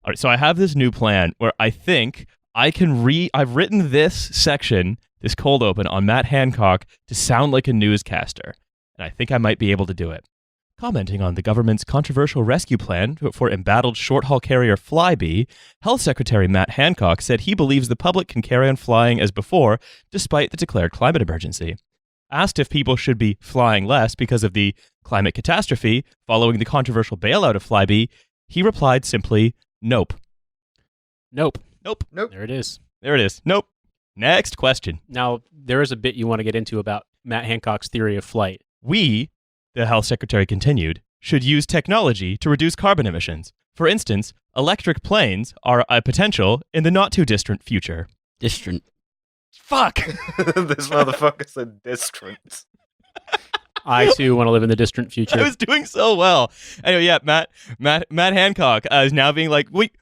All right, so I have this new plan where I think I can I've written this section, this cold open, on Matt Hancock to sound like a newscaster, and I think I might be able to do it. Commenting on the government's controversial rescue plan for embattled short-haul carrier Flybe, Health Secretary Matt Hancock said he believes the public can carry on flying as before, despite the declared climate emergency. Asked if people should be flying less because of the climate catastrophe following the controversial bailout of Flybe, he replied simply, nope. Nope. Nope. Nope. There it is. There it is. Nope. Next question. Now, there is a bit you want to get into about Matt Hancock's theory of flight. We, the health secretary continued, should use technology to reduce carbon emissions. For instance, electric planes are a potential in the not-too-distant future. Distant. Fuck! This motherfucker said distant. I, too, want to live in the distant future. I was doing so well. Anyway, yeah, Matt Hancock is now being like, wait,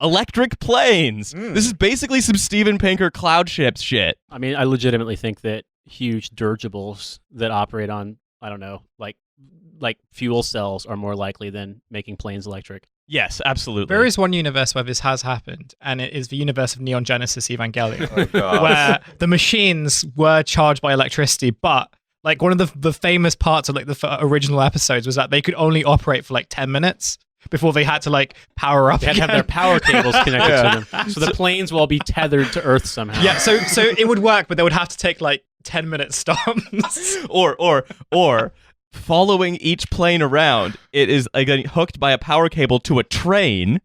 electric planes. This is basically some Steven Pinker cloud ships shit. I mean, I legitimately think that huge dirigibles that operate on, I don't know, like fuel cells are more likely than making planes electric. Yes, absolutely. There is one universe where this has happened, and it is the universe of Neon Genesis Evangelion, Oh, God. where the machines were charged by electricity, but like one of the famous parts of like the original episodes was that they could only operate for like 10 minutes before they had to like power up. They had to have their again. power cables connected to them. So the planes will all be tethered to Earth somehow. Yeah, so it would work, but they would have to take like 10-minute stops. or following each plane around, it is getting hooked by a power cable to a train.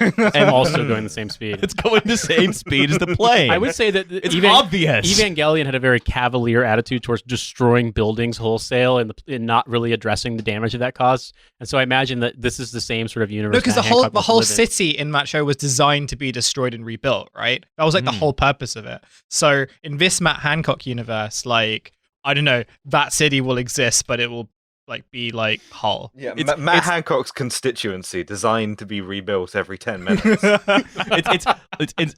And also going the same speed. It's going the same speed as the plane. I would say that It's obvious. Evangelion had a very cavalier attitude towards destroying buildings wholesale and not really addressing the damage that that caused. And so I imagine that this is the same sort of universe. No, because Matt the Hancock whole wants to live in. city in that show was designed to be destroyed and rebuilt, right? That was like the whole purpose of it. So in this Matt Hancock universe, like I don't know, that city will exist, but it will like be like Hull. Yeah, It's- Matt it's- Hancock's constituency designed to be rebuilt every 10 minutes.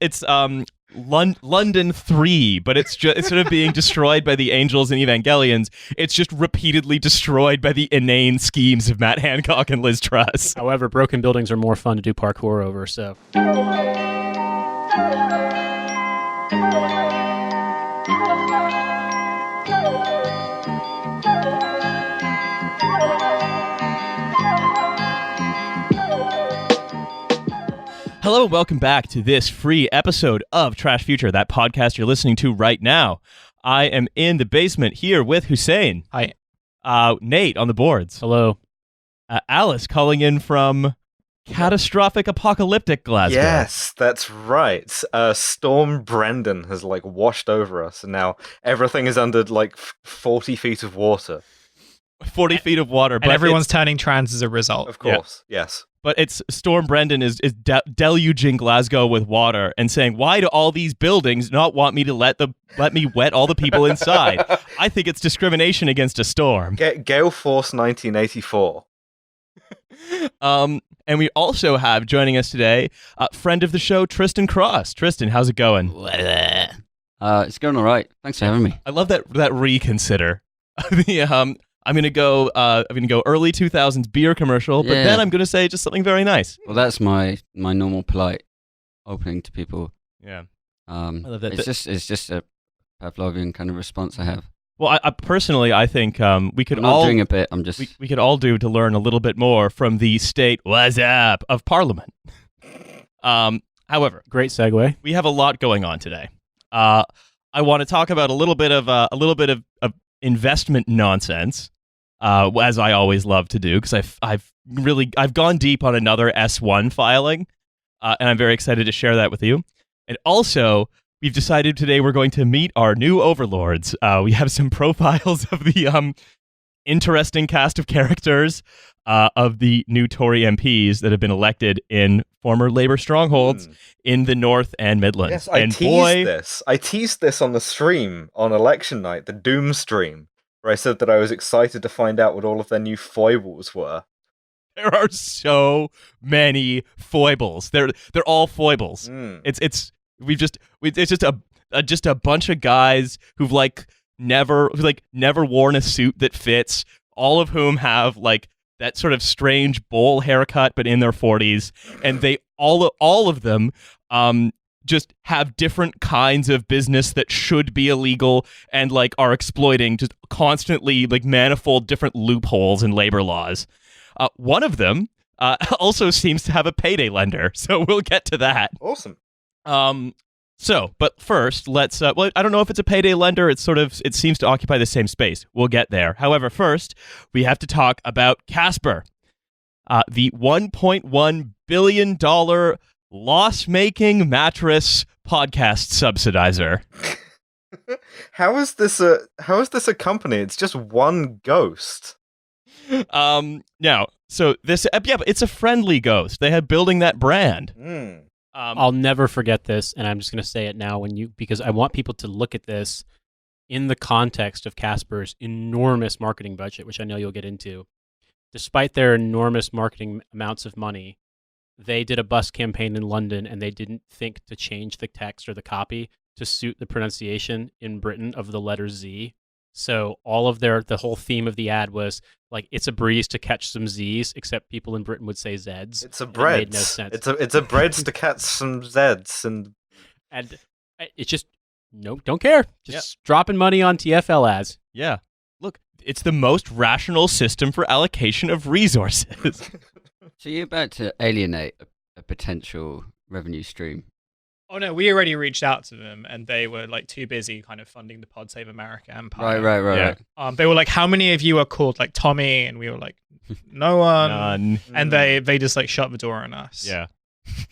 it's London 3, but it's just instead of being destroyed by the angels and Evangelions, it's just repeatedly destroyed by the inane schemes of Matt Hancock and Liz Truss. However, broken buildings are more fun to do parkour over, so. Hello and welcome back to this free episode of Trash Future, that podcast you're listening to right now. I am in the basement here with Hussein. Hi. Nate on the boards. Hello. Alice calling in from catastrophic apocalyptic Glasgow. Yes, that's right. Storm Brendan has like washed over us, and now everything is under like 40 feet of water. 40 feet of water. And everyone's turning trans as a result. Of course, yes. But it's Storm Brendan is deluging Glasgow with water and saying, why do all these buildings not want me to let me wet all the people inside? I think it's discrimination against a storm. Gale Force 1984. And we also have joining us today a friend of the show, Tristan Cross. Tristan, how's it going? It's going all right. Thanks for having me. I love that reconsider. I'm gonna go early 2000s beer commercial, but Yeah. then I'm gonna say just something very nice. Well, that's my normal polite opening to people. Yeah. I love that. It's just a Pavlovian kind of response I have. Well, I personally, I think we could I'm not all doing a bit. I'm just. we could all do to learn a little bit more from the state what's up of Parliament. However, Great segue. we have a lot going on today. I want to talk about a little bit of investment nonsense, as I always love to do, because I've gone deep on another S1 filing, and I'm very excited to share that with you. And also, we've decided today we're going to meet our new overlords. We have some profiles of the interesting cast of characters of the new Tory MPs that have been elected in former Labour strongholds in the North and Midlands. Yes, I and teased this on the stream on election night, the Doom stream, where I said that I was excited to find out what all of their new foibles were. there are so many foibles. They're all foibles. It's just a bunch of guys who've never worn a suit that fits, all of whom have like that sort of strange bowl haircut but in their 40s, and they all of them just have different kinds of business that should be illegal and like are exploiting just constantly like manifold different loopholes in labor laws. One of them also seems to have a payday lender, so we'll get to that. Awesome. But first, let's. Well, I don't know if it's a payday lender. It seems to occupy the same space. We'll get there. However, first we have to talk about Casper, the $1.1 billion loss-making mattress podcast subsidizer. How is this a company? It's just one ghost. Now, so this, but it's a friendly ghost. They had building that brand. I'll never forget this, and I'm just going to say it now because I want people to look at this in the context of Casper's enormous marketing budget, which I know you'll get into. Despite their enormous marketing amounts of money, they did a bus campaign in London, and they didn't think to change the text or the copy to suit the pronunciation in Britain of the letter Z. So all of the whole theme of the ad was like, it's a breeze to catch some Z's, except people in Britain would say Z's. It's a bread. It made no sense. It's a breads to catch some Z's and it's just don't care. Just dropping money on TFL ads. Yeah. Look, it's the most rational system for allocation of resources. So you're about to alienate a potential revenue stream. Oh no, we already reached out to them, and they were like too busy kind of funding the Pod Save America empire. Right. They were like, "How many of you are called like Tommy?" And we were like, "No one." None. And they just like shut the door on us. Yeah.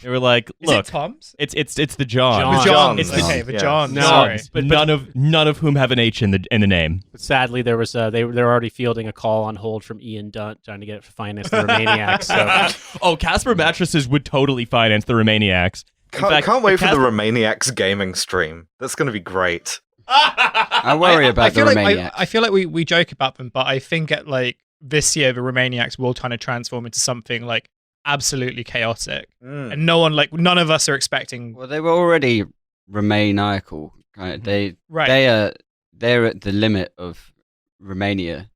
They were like, Is "Look, it Tom's? it's the John. The Johns. It's Okay, the Johns. No, Sorry. but none of whom have an H in the name." But sadly, there was they're already fielding a call on hold from Ian Dunt trying to get it to finance the Romaniacs. So. Casper mattresses would totally finance the Romaniacs. Can't wait for the Romaniacs gaming stream. That's going to be great. I worry about the Romaniacs. I feel like we joke about them, but I think at like this year the Romaniacs will kind of transform into something like absolutely chaotic, and none of us are expecting. Well, they were already Romaniacal. Right? They're at the limit of Romania,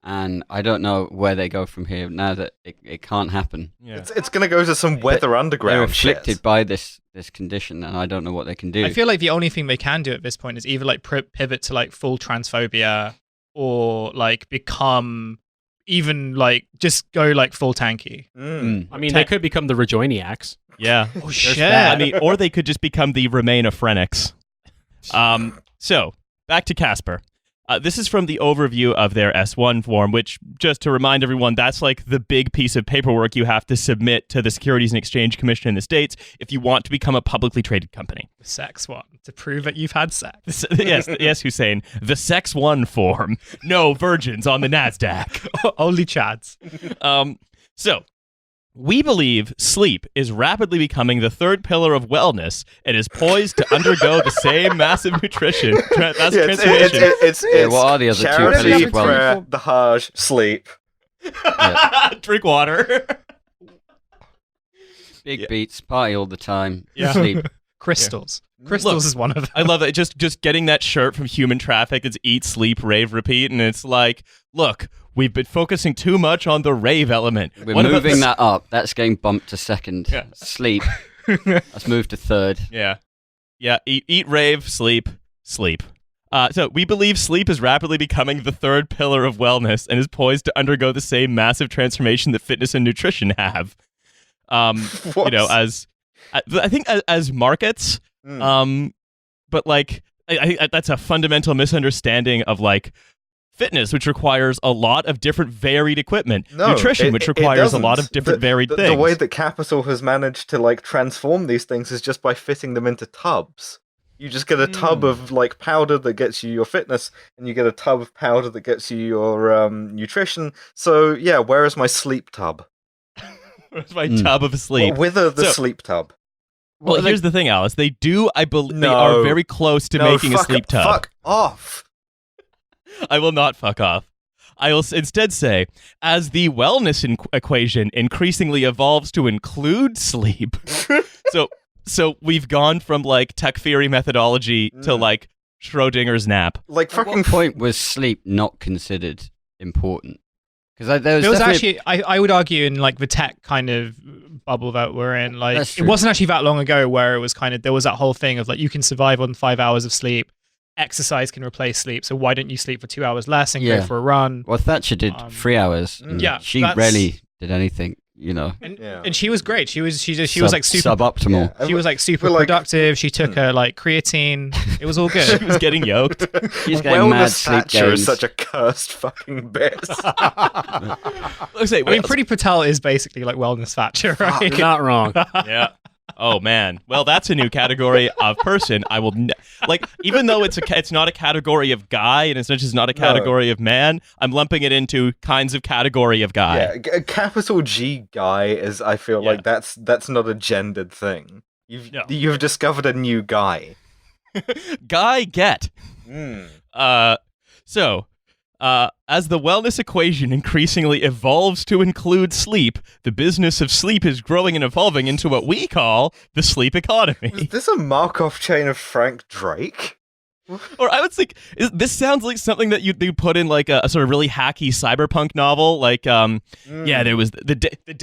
and I don't know where they go from here now that it can't happen. Yeah. It's going to go to some weather underground. They're afflicted shit. by this condition, and I don't know what they can do. I feel like the only thing they can do at this point is either like pivot to like full transphobia, or like become even like just go like full tanky. I mean, they could become the Rejoiniacs. Yeah. Oh shit! I mean, or they could just become the Remainophrenics. So back to Casper. This is from the overview of their S1 form, which, just to remind everyone, that's like the big piece of paperwork you have to submit to the Securities and Exchange Commission in the States if you want to become a publicly traded company. The sex one, to prove that you've had sex. Yes, Hussein. The Sex 1 form. No virgins on the NASDAQ. Only chads. So, we believe sleep is rapidly becoming the third pillar of wellness and is poised to undergo the same massive nutrition transformation. What are the other two charity, pillars of wellness? prayer, the Hajj, sleep. Drink water. Big beats, party all the time, Yeah. sleep. Crystals. Crystals is one of them. I love it. Just getting that shirt from Human Traffic. It's eat, sleep, rave, repeat, and it's like, look, we've been focusing too much on the rave element. We're What about moving that up. That's getting bumped to second. Yeah. Sleep. Let's move to third. Yeah. Eat, rave, sleep. So we believe sleep is rapidly becoming the third pillar of wellness and is poised to undergo the same massive transformation that fitness and nutrition have. I think as markets. But like, I that's a fundamental misunderstanding of like fitness, which requires a lot of different varied equipment. Nutrition, which requires a lot of different varied things. The way that capital has managed to like transform these things is just by fitting them into tubs. You just get a tub of like powder that gets you your fitness, and you get a tub of powder that gets you your nutrition. So yeah, where is my sleep tub? Where's my tub of sleep? Whither the sleep tub? Well, here's the thing, Alice. They do, I believe, they No. are very close to making a sleep tub. Fuck off. I will not fuck off. I will instead say, as the wellness equation increasingly evolves to include sleep, so we've gone from like tech theory methodology to like Schrodinger's nap. Like At fucking what point was sleep not considered important? Because there There was definitely- actually, I would argue, in like the tech kind of bubble that we're in. Like, That's it true. wasn't actually that long ago where it was kind of, there was that whole thing of like, you can survive on 5 hours of sleep. Exercise can replace sleep. So why don't you sleep for 2 hours less and go for a run? Well, Thatcher did 3 hours. And yeah, she rarely did anything, you know. And she was great. She was like super suboptimal. She was like super productive. She took her like creatine. It was all good. She was getting yoked. She's getting mad sleep Thatcher gains. is such a cursed fucking bitch. I mean, Priti Patel is basically like wellness Thatcher, right? You're not wrong. Yeah. Oh man. Well, that's a new category of person. I will even though it's not a category of guy and it's just not a category of man, I'm lumping it into kinds of category of guy. Yeah, capital G guy is. I feel like that's not a gendered thing. You've discovered a new guy. Guy get. As the wellness equation increasingly evolves to include sleep, the business of sleep is growing and evolving into what we call the sleep economy. Is this a Markov chain of Frank Drake? Or I would think this sounds like something that you put in like a sort of really hacky cyberpunk novel. Like, there was the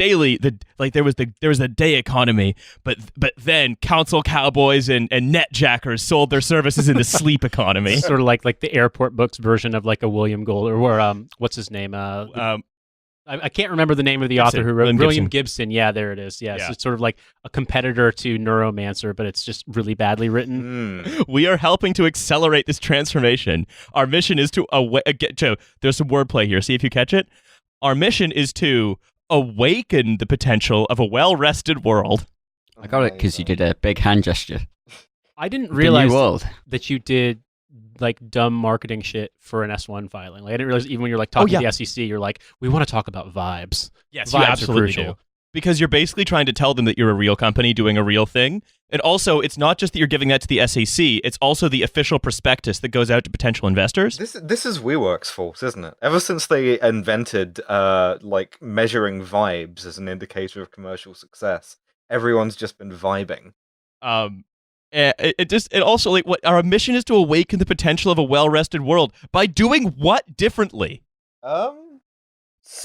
day economy, but then council cowboys and netjackers sold their services in the sleep economy. Sort of like the airport books version of like a William Gold or what's his name? I can't remember the name of the author who wrote William Gibson. Yeah, there it is. Yeah, so it's sort of like a competitor to Neuromancer, but it's just really badly written. We are helping to accelerate this transformation. Our mission is to there's some wordplay here. See if you catch it. Our mission is to awaken the potential of a well-rested world. I got it because you did a big hand gesture. I didn't realize the new world. that you did like dumb marketing shit for an S1 filing. Like I didn't realize even when you're like talking to the SEC, you're like, we want to talk about vibes. Yes, vibes you absolutely are crucial. do. Because you're basically trying to tell them that you're a real company doing a real thing. And also, it's not just that you're giving that to the SEC, it's also the official prospectus that goes out to potential investors. This is WeWork's fault, isn't it? Ever since they invented like measuring vibes as an indicator of commercial success, everyone's just been vibing. It also like what our mission is to awaken the potential of a well-rested world by doing what differently?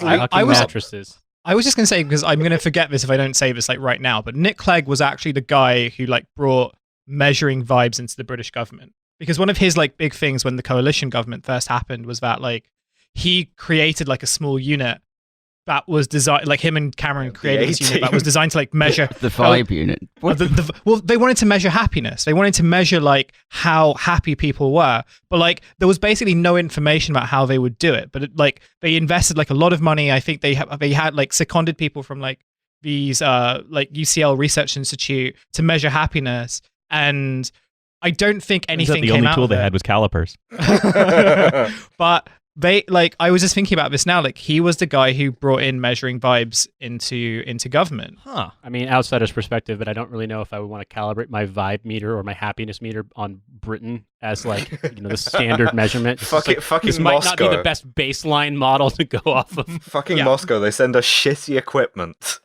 Mattresses. I was just going to say, because I'm going to forget this if I don't say this like right now, but Nick Clegg was actually the guy who like brought measuring vibes into the British government. Because one of his like big things when the coalition government first happened was that like he created like a small unit that was designed, like him and Cameron created this unit that was designed to like measure the vibe unit. well, they wanted to measure happiness. They wanted to measure like how happy people were, but like there was basically no information about how they would do it. But like they invested like a lot of money. I think they had like seconded people from like these like UCL Research Institute to measure happiness, and I don't think anything the came only out tool of they it. had was calipers. But they like I was just thinking about this now. Like he was the guy who brought in measuring vibes into government. Huh. I mean, outsider's perspective, but I don't really know if I would want to calibrate my vibe meter or my happiness meter on Britain as like the standard measurement. Fucking this Moscow. might not be the best baseline model to go off of. Fucking Moscow. They send us shitty equipment.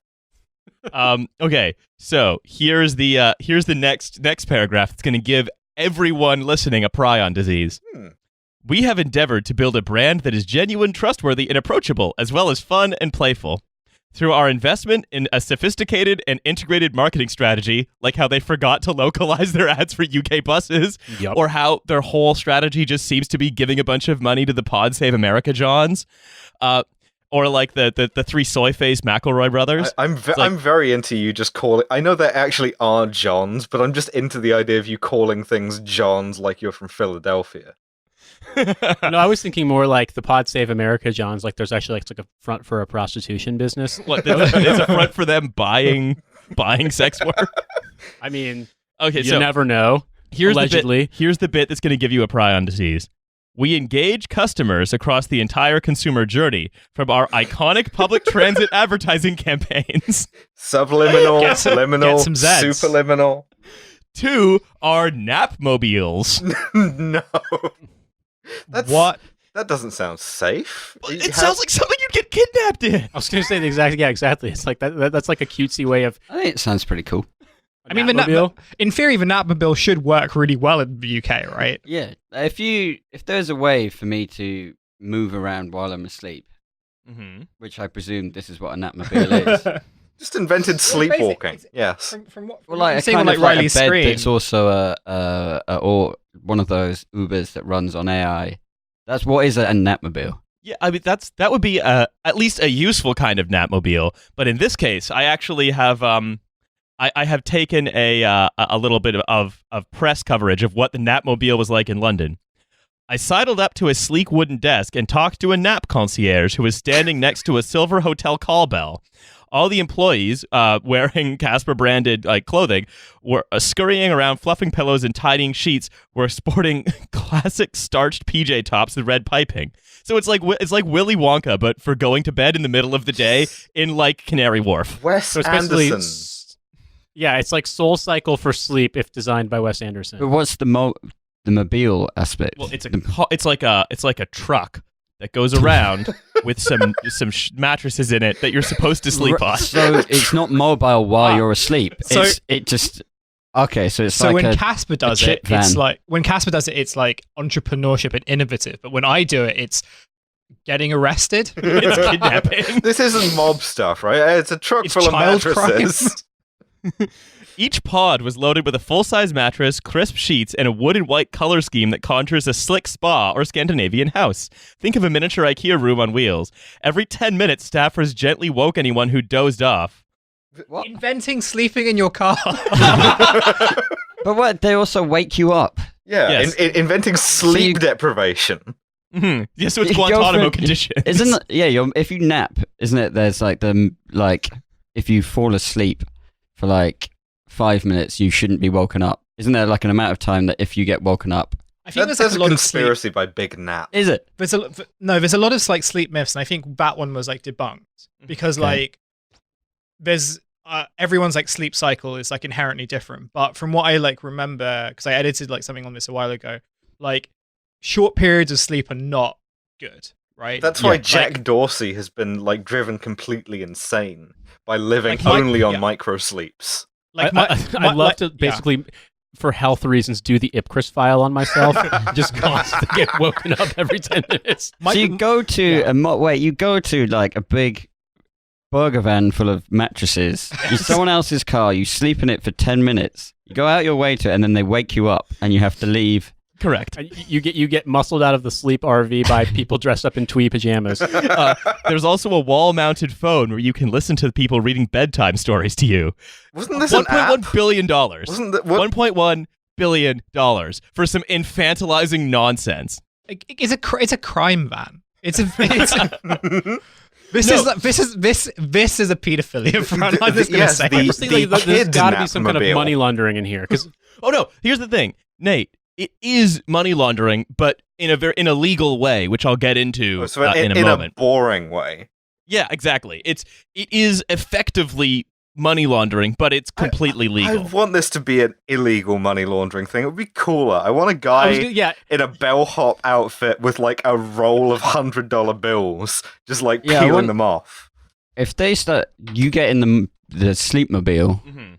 Okay, so here's the next paragraph. It's going to give everyone listening a prion disease. We have endeavored to build a brand that is genuine, trustworthy, and approachable, as well as fun and playful. Through our investment in a sophisticated and integrated marketing strategy, like how they forgot to localize their ads for UK buses, or how their whole strategy just seems to be giving a bunch of money to the Pod Save America Johns, or like the three soy-faced McElroy brothers. I'm very into you just calling... I know there actually are Johns, but I'm just into the idea of you calling things Johns like you're from Philadelphia. No, I was thinking more like the Pod Save America Johns, like there's actually like, it's like a front for a prostitution business. What, it's a front for them buying sex work? I mean, okay, you never know. Allegedly. Here's the bit that's going to give you a prion disease. We engage customers across the entire consumer journey, from our iconic public transit advertising campaigns, subliminal, subliminal, get some Zeds. superliminal, to our napmobiles. No. What? That doesn't sound safe. It sounds like something you'd get kidnapped in. I was going to say the exact, exactly. It's like that's like a cutesy way of... I think it sounds pretty cool. I mean, in theory, the Napmobile should work really well in the UK, right? Yeah. If there's a way for me to move around while I'm asleep, which I presume this is what a Napmobile is, Just invented sleepwalking. Yes. From what Well, like I'm a saying, kind like of like a Riley's bed scream. that's also or one of those Ubers that runs on AI. That's what is a Napmobile. Yeah, I mean that would be at least a useful kind of Napmobile. But in this case, I actually have I have taken a little bit of press coverage of what the Napmobile was like in London. I sidled up to a sleek wooden desk and talked to a nap concierge who was standing next to a silver hotel call bell. All the employees, wearing Casper branded clothing, were scurrying around, fluffing pillows and tidying sheets. Were sporting classic starched PJ tops with red piping. So it's like Willy Wonka, but for going to bed in the middle of the day in like Canary Wharf. Wes So it's basically- Anderson. Yeah, it's like Soul Cycle for sleep if designed by Wes Anderson. But what's the mobile aspect? Well, it's like a truck that goes around with some mattresses in it that you're supposed to sleep on. So it's not mobile while you're asleep. So- So when Casper does it, chip it's van. like it's like entrepreneurship and innovative. But when I do it, it's getting arrested. It's kidnapping. This isn't mob stuff, right? It's a truck It's full of child mattresses. Each pod was loaded with a full-size mattress, crisp sheets, and a wood and white color scheme that conjures a slick spa or Scandinavian house. Think of a miniature IKEA room on wheels. Every 10 minutes, staffers gently woke anyone who dozed off. What? Inventing sleeping in your car. But what? They also wake you up. Yeah, Yes. inventing sleep deprivation. Mm-hmm. Yeah, so it's You go Guantanamo for- conditions. Isn't it, yeah? If you nap, isn't it? There's if you fall asleep for like 5 minutes, you shouldn't be woken up. Isn't there like an amount of time that if you get woken up, I think That's there's a like a lot of sleep. conspiracy by Big Nap. is it? There's a lot of like sleep myths, and I think that one was like debunked because Okay. like there's everyone's like sleep cycle is like inherently different. But from what I like remember, because I edited like something on this a while ago, like short periods of sleep are not good, right? That's why Yeah, Jack Dorsey has been like driven completely insane by living Like, only on yeah. micro sleeps. like I'd love to basically, for health reasons, do the Ipcris file on myself. Just constantly get woken up every 10 minutes. So you go to you go to like a big burger van full of mattresses. Use someone else's car. You sleep in it for 10 minutes. You go out your way to it, and then they wake you up, and you have to leave. Correct. And you get muscled out of the sleep RV by people dressed up in tweed pajamas. There's also a wall-mounted phone where you can listen to people reading bedtime stories to you. Wasn't this an app? $1.1 billion. Wasn't that what? $1.1 billion for some infantilizing nonsense. it's a crime van. This is a pedophilia front. I'm just gonna Yes, say. the- I just think like, there's kid got to be some kind of Napmobile. money laundering in here. Because Oh no, here's the thing, Nate. It is money laundering, but in a legal way, which I'll get into So in a in moment. a boring way. Yeah, exactly. It is effectively money laundering, but it's completely I legal. want this to be an illegal money laundering thing. It would be cooler. I want a guy in a bellhop outfit with like a roll of $100 bills, just like Yeah, I peeling want- them off. If they start, you get in the sleepmobile, Mhm.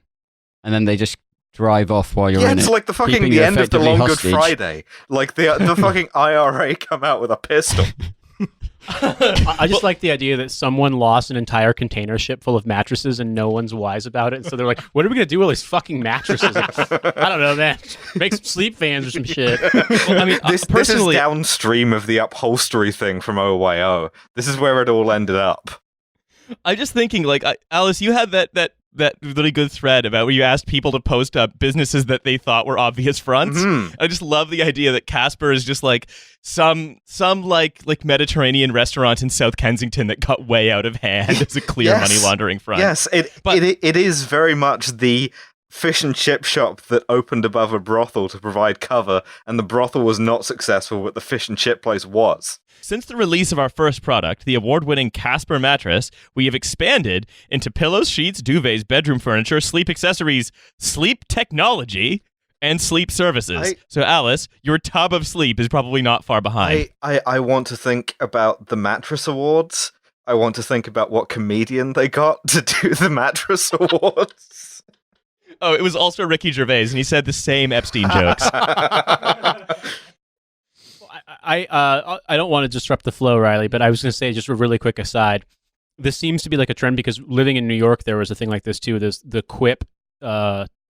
and then they just drive off while you're Yeah, in it's it. like the fucking keeping the you end of the effectively Long hostage. Good Friday. Like the fucking IRA come out with a pistol. I just like the idea that someone lost an entire container ship full of mattresses and no one's wise about it. So they're like, what are we going to do with all these fucking mattresses? Like, I don't know, man. Make some sleep fans or some shit. Well, I mean, This is personally, downstream of the upholstery thing from OYO. This is where it all ended up. I'm just thinking, like, Alice, you had that really good thread about where you asked people to post up businesses that they thought were obvious fronts. Mhm. I just love the idea that Casper is just like some like Mediterranean restaurant in South Kensington that got way out of hand as a clear Yes. money laundering front. Yes, But- it is very much the fish and chip shop that opened above a brothel to provide cover, and the brothel was not successful, but the fish and chip place was. Since the release of our first product, the award-winning Casper mattress, we have expanded into pillows, sheets, duvets, bedroom furniture, sleep accessories, sleep technology, and sleep services. So, Alice, your tub of sleep is probably not far behind. I want to think about the mattress awards. I want to think about what comedian they got to do the mattress awards. Oh, it was also Ricky Gervais, and he said the same Epstein jokes. I don't want to disrupt the flow, Riley, but I was going to say just a really quick aside. this seems to be like a trend because living in New York, there was a thing like this too. There's the Quip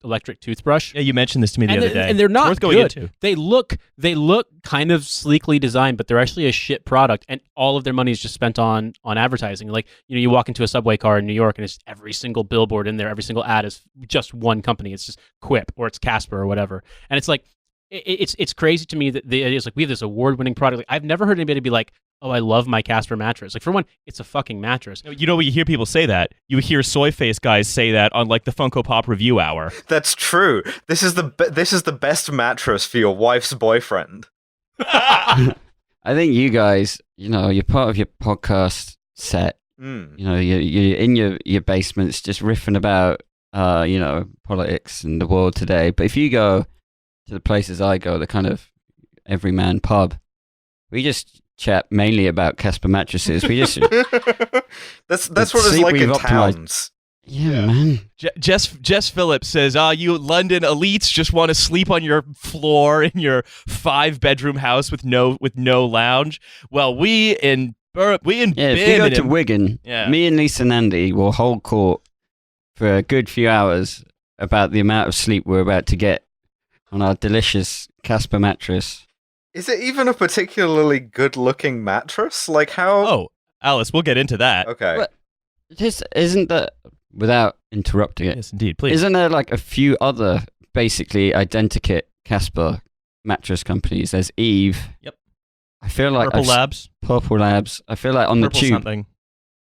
electric toothbrush. Yeah, you mentioned this to me the other day. And they're not worth going good. into. They look kind of sleekly designed, but they're actually a shit product, and all of their money is just spent on advertising. Like, you walk into a subway car in New York, and it's every single billboard in there, every single ad is just one company. It's just Quip or it's Casper or whatever, and it's like it's crazy to me that the idea is like we have this award-winning product. Like, I've never heard anybody be like, "Oh, I love my Casper mattress." Like, for one, it's a fucking mattress. You know, when you hear people say that, you hear soy face guys say that on like the Funko Pop review hour. That's true. This is the best mattress for your wife's boyfriend. I think you guys, you're part of your podcast set. You're in your basements just riffing about, politics and the world today. But if you go to the places I go, the kind of everyman pub, we just chat mainly about Casper mattresses. We just that's what it's like in optimized. towns. Yeah, man. Jess Phillips says, you London elites just want to sleep on your floor in your 5-bedroom house with no lounge. Well, we in if you go to Wigan, me and Lisa and Andy will hold court for a good few hours about the amount of sleep we're about to get on our delicious Casper mattress. Is it even a particularly good-looking mattress? Like how? Oh, Alice, we'll get into that. Okay. But isn't that, without interrupting it? Yes, indeed. Please. Isn't there like a few other basically identikit Casper mattress companies? There's Eve. Yep. I feel like Purple Labs. Purple Labs. I feel like on Purple the tube, something.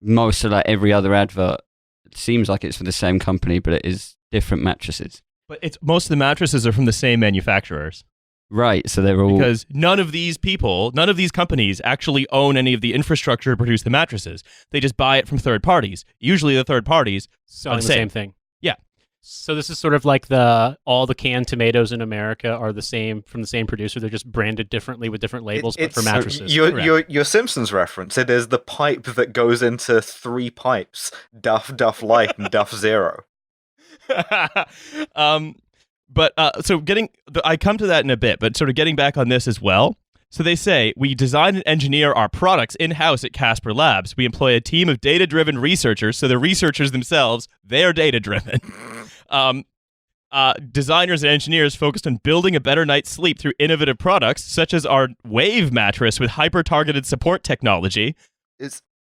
most of like every other advert, it seems like it's for the same company, but it is different mattresses. But most of the mattresses are from the same manufacturers. Right, so they're all... Because none of these companies actually own any of the infrastructure to produce the mattresses. They just buy it from third parties. Usually the third parties selling the same thing. Yeah. So this is sort of like all the canned tomatoes in America are the same from the same producer. They're just branded differently with different labels, but for mattresses. Your Simpsons reference. It is the pipe that goes into 3 pipes: Duff, Duff Light, and Duff Zero. I come to that in a bit, but sort of getting back on this as well. So they say, we design and engineer our products in-house at Casper Labs. We employ a team of data-driven researchers, so the researchers themselves, they are data-driven. Designers and engineers focused on building a better night's sleep through innovative products, such as our Wave mattress with hyper-targeted support technology.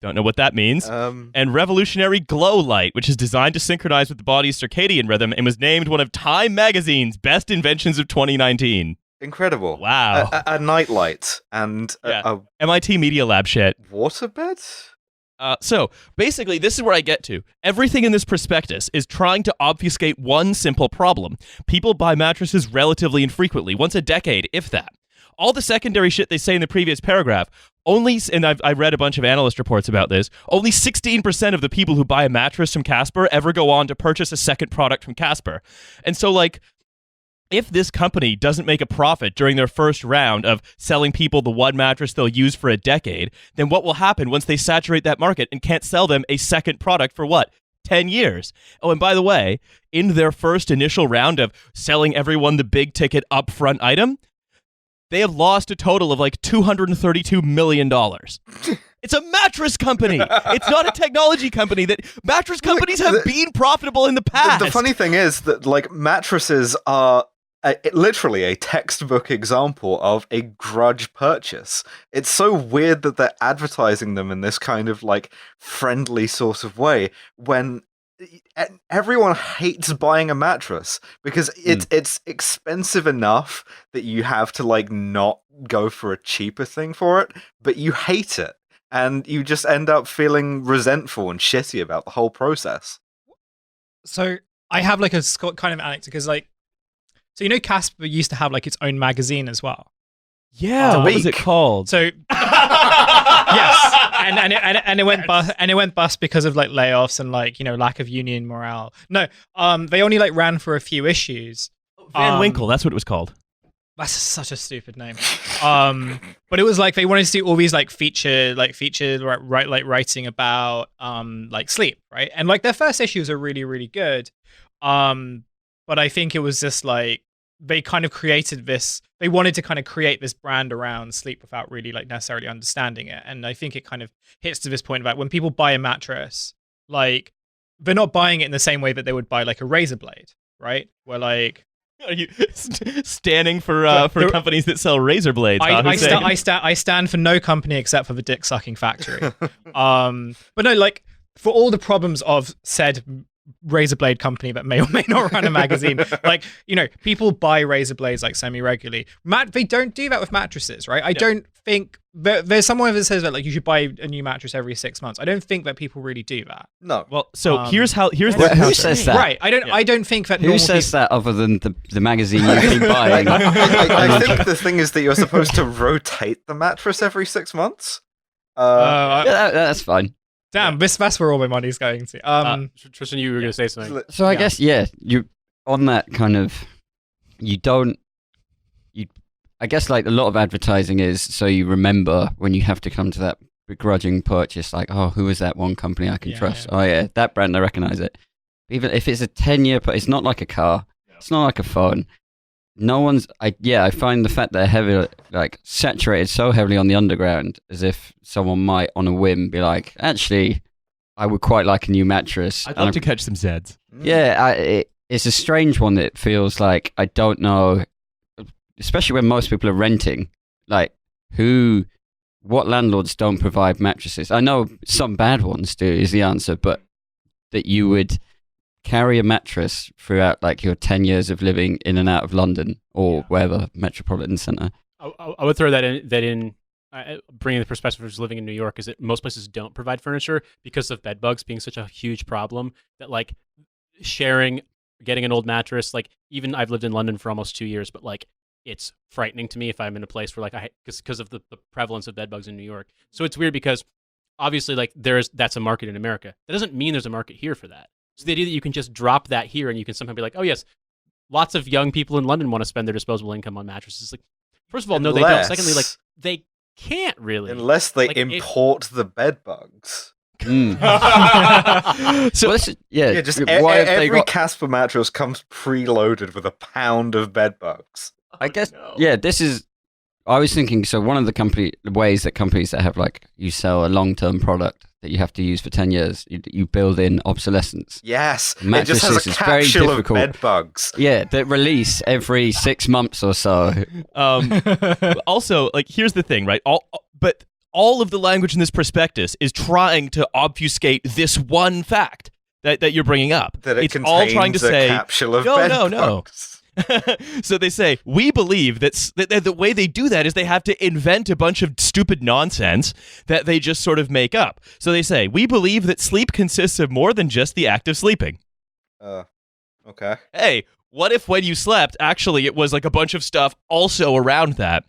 Don't know what that means. And revolutionary glow light, which is designed to synchronize with the body's circadian rhythm and was named one of Time Magazine's best inventions of 2019. Incredible. Wow. A nightlight and a MIT Media Lab shit. waterbed? So basically, this is where I get to. Everything in this prospectus is trying to obfuscate one simple problem. People buy mattresses relatively infrequently, once a decade, if that. All the secondary shit they say in the previous paragraph, and I read a bunch of analyst reports about this, only 16% of the people who buy a mattress from Casper ever go on to purchase a second product from Casper. And so, like, if this company doesn't make a profit during their first round of selling people the one mattress they'll use for a decade, then what will happen once they saturate that market and can't sell them a second product for what? 10 years. Oh, and by the way, in their first initial round of selling everyone the big ticket upfront item, they have lost a total of like $232 million. It's a mattress company. It's not a technology company. That mattress companies have been profitable in the past. The funny thing is that like mattresses are literally a textbook example of a grudge purchase. It's so weird that they're advertising them in this kind of like friendly sort of way when everyone hates buying a mattress because it's expensive enough that you have to like not go for a cheaper thing for it, but you hate it and you just end up feeling resentful and shitty about the whole process. So I have like a kind of anecdote because like, so Casper used to have like its own magazine as well. Yeah, what was it called? So yes, and it went bust because of like layoffs and like lack of union morale. No, they only like ran for a few issues. Van Winkle, that's what it was called. That's such a stupid name. But it was like they wanted to do all these like featured writing about like sleep, right? And like their first issues are really really good. But I think it was just like they kind of created this. They wanted to kind of create this brand around sleep without really like necessarily understanding it. And I think it kind of hits to this point about when people buy a mattress, like they're not buying it in the same way that they would buy like a razor blade, right? Where like. Are you standing for companies that sell razor blades? I stand for no company except for the dick sucking factory. But no, like for all the problems of said razor blade company that may or may not run a magazine, like, you know, people buy razor blades like semi-regularly. They don't do that with mattresses, right? I don't think there's someone that says that like you should buy a new mattress every 6 months. I don't think that people really do that. No. Well, so here's who says that? Right. I don't think that who says that other than the magazine you've been buying? I think the thing is that you're supposed to rotate the mattress every 6 months. That's fine. Damn, that's where all my money's going to. Tristan, you were going to say something. So I guess, you on that kind of, I guess like a lot of advertising is so you remember when you have to come to that begrudging purchase, like, oh, who is that one company I can trust? Yeah. Oh yeah, that brand, I recognize it. Even if it's a 10-year, it's not like a car, it's not like a phone. No one's, I find the fact that they're heavily, like, saturated so heavily on the underground, as if someone might, on a whim, be like, actually, I would quite like a new mattress. I'd love to catch some Zeds. Yeah, it's a strange one that feels like, I don't know, especially when most people are renting, like, what landlords don't provide mattresses? I know some bad ones do, is the answer, but that you would carry a mattress throughout like your 10 years of living in and out of London or wherever metropolitan centre. I would throw that in bringing the perspective of just living in New York, is that most places don't provide furniture because of bed bugs being such a huge problem, that like getting an old mattress, like even I've lived in London for almost 2 years, but like it's frightening to me if I'm in a place where like because of the prevalence of bed bugs in New York. So it's weird because obviously like that's a market in America. That doesn't mean there's a market here for that. So the idea that you can just drop that here and you can somehow be like, oh yes, lots of young people in London want to spend their disposable income on mattresses. Like, first of all, no, they don't. Secondly, like they can't really, unless they import the bed bugs. So just every Casper mattress comes preloaded with a pound of bed bugs. I guess I was thinking, so one of the ways that companies that have like, you sell a long-term product that you have to use for 10 years, you build in obsolescence. Yes, mattresses it just has a capsule of bed bugs. Yeah, that release every 6 months or so. Also, like, here's the thing, right? All of the language in this prospectus is trying to obfuscate this one fact that you're bringing up. That it's all trying to say, capsule of bed bugs. So they say, we believe that the way they do that is they have to invent a bunch of stupid nonsense that they just sort of make up. So they say, we believe that sleep consists of more than just the act of sleeping. Okay. Hey, what if when you slept, actually it was like a bunch of stuff also around that,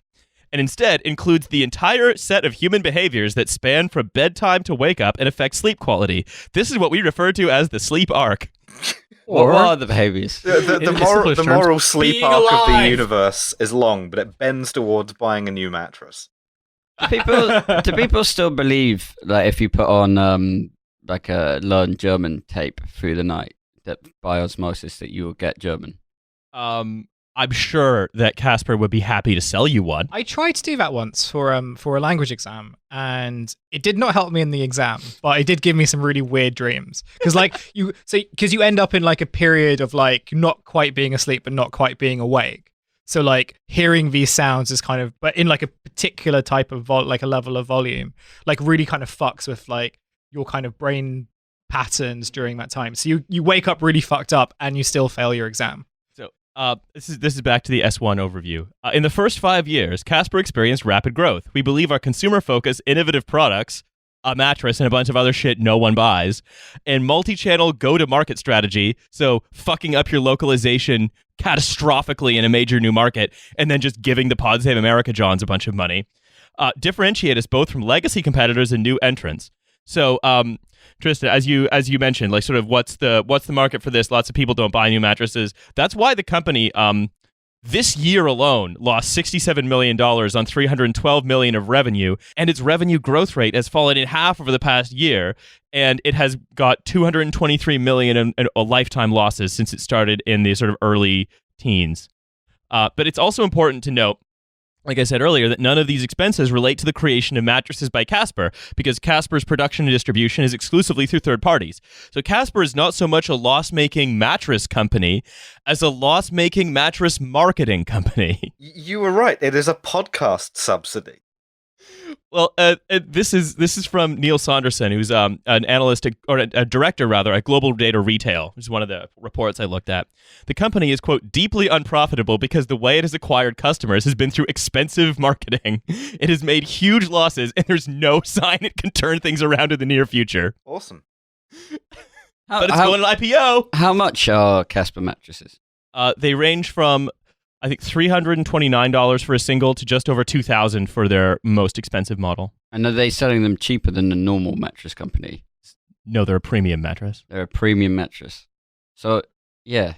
and instead includes the entire set of human behaviors that span from bedtime to wake up and affect sleep quality. This is what we refer to as the sleep arc. What are the behaviors? The moral sleep arc of the universe is long, but it bends towards buying a new mattress. Do people still believe that if you put on like a learn German tape through the night, that by osmosis that you will get German? I'm sure that Casper would be happy to sell you one. I tried to do that once for a language exam, and it did not help me in the exam, but it did give me some really weird dreams. Because you end up in like a period of like not quite being asleep but not quite being awake. So like hearing these sounds is kind of, but in like a particular type of like a level of volume, like really kind of fucks with like your kind of brain patterns during that time. So you wake up really fucked up and you still fail your exam. This is back to the S1 overview. In the first 5 years, Casper experienced rapid growth. We believe our consumer-focused, innovative products, a mattress and a bunch of other shit no one buys, and multi-channel go-to-market strategy, so fucking up your localization catastrophically in a major new market, and then just giving the Pod Save America Johns a bunch of money, differentiate us both from legacy competitors and new entrants. So, Tristan, as you mentioned, like sort of what's the market for this? Lots of people don't buy new mattresses. That's why the company this year alone lost $67 million on $312 million of revenue, and its revenue growth rate has fallen in half over the past year, and it has got $223 million in lifetime losses since it started in the sort of early teens. But it's also important to note, like I said earlier, that none of these expenses relate to the creation of mattresses by Casper, because Casper's production and distribution is exclusively through third parties. So Casper is not so much a loss-making mattress company as a loss-making mattress marketing company. You were right. It is a podcast subsidy. Well, this is from Neil Saunderson, who's an analyst or a director rather at Global Data Retail, which is one of the reports I looked at. The company is, quote, deeply unprofitable because the way it has acquired customers has been through expensive marketing. It has made huge losses, and there's no sign it can turn things around in the near future. Awesome. But it's going to IPO. How much are Casper mattresses? They range from, I think, $329 for a single to just over $2,000 for their most expensive model. And are they selling them cheaper than the normal mattress company? No, they're a premium mattress. They're a premium mattress. So, yeah.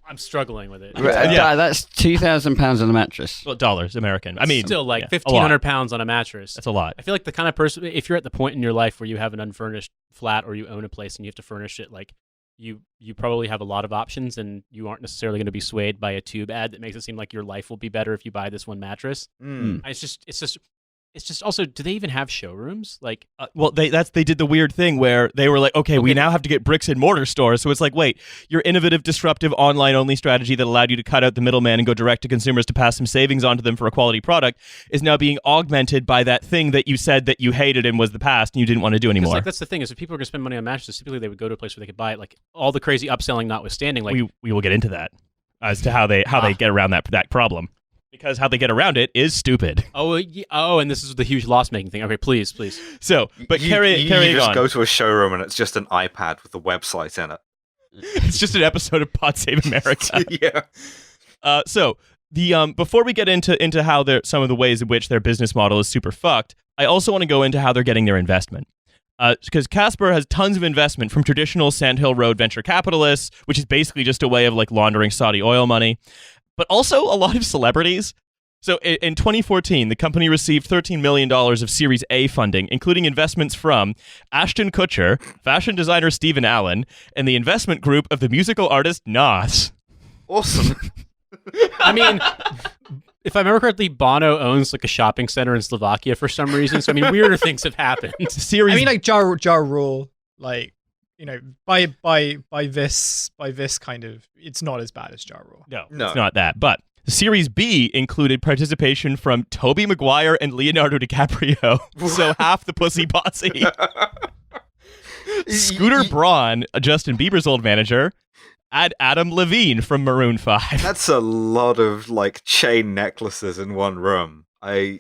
I'm struggling with it. Yeah, that's £2,000 on a mattress. Well, dollars, American. I mean, still like yeah, 1,500 pounds on a mattress. That's a lot. I feel like the kind of person, if you're at the point in your life where you have an unfurnished flat or you own a place and you have to furnish it, like you probably have a lot of options, and you aren't necessarily going to be swayed by a tube ad that makes it seem like your life will be better if you buy this one mattress. It's just also, do they even have showrooms? Like, well, they did the weird thing where they were like, okay, we now have to get bricks and mortar stores. So it's like, wait, your innovative, disruptive, online-only strategy that allowed you to cut out the middleman and go direct to consumers to pass some savings onto them for a quality product is now being augmented by that thing that you said that you hated and was the past and you didn't want to do anymore. Like, that's the thing, is if people are going to spend money on mattresses, typically they would go to a place where they could buy it. Like, all the crazy upselling notwithstanding, like we will get into that as to how they get around that problem. Because how they get around it is stupid. And this is the huge loss-making thing. Okay, please. So, but carrying you just on. go to a showroom and it's just an iPad with a website in it. It's just an episode of Pod Save America. Yeah. So the before we get into how some of the ways in which their business model is super fucked, I also want to go into how they're getting their investment. Because Casper has tons of investment from traditional Sand Hill Road venture capitalists, which is basically just a way of like laundering Saudi oil money. But also a lot of celebrities. So in 2014, the company received $13 million of Series A funding, including investments from Ashton Kutcher, fashion designer Stephen Allen, and the investment group of the musical artist Nas. Awesome. I mean, if I remember correctly, Bono owns like a shopping center in Slovakia for some reason. So I mean, weirder things have happened. Like Ja Rule, like, you know, by this kind of, it's not as bad as Ja Rule. No, it's not that. But Series B included participation from Tobey Maguire and Leonardo DiCaprio, so half the pussy posse. Scooter Braun, Justin Bieber's old manager, and Adam Levine from Maroon 5. That's a lot of like chain necklaces in one room. That's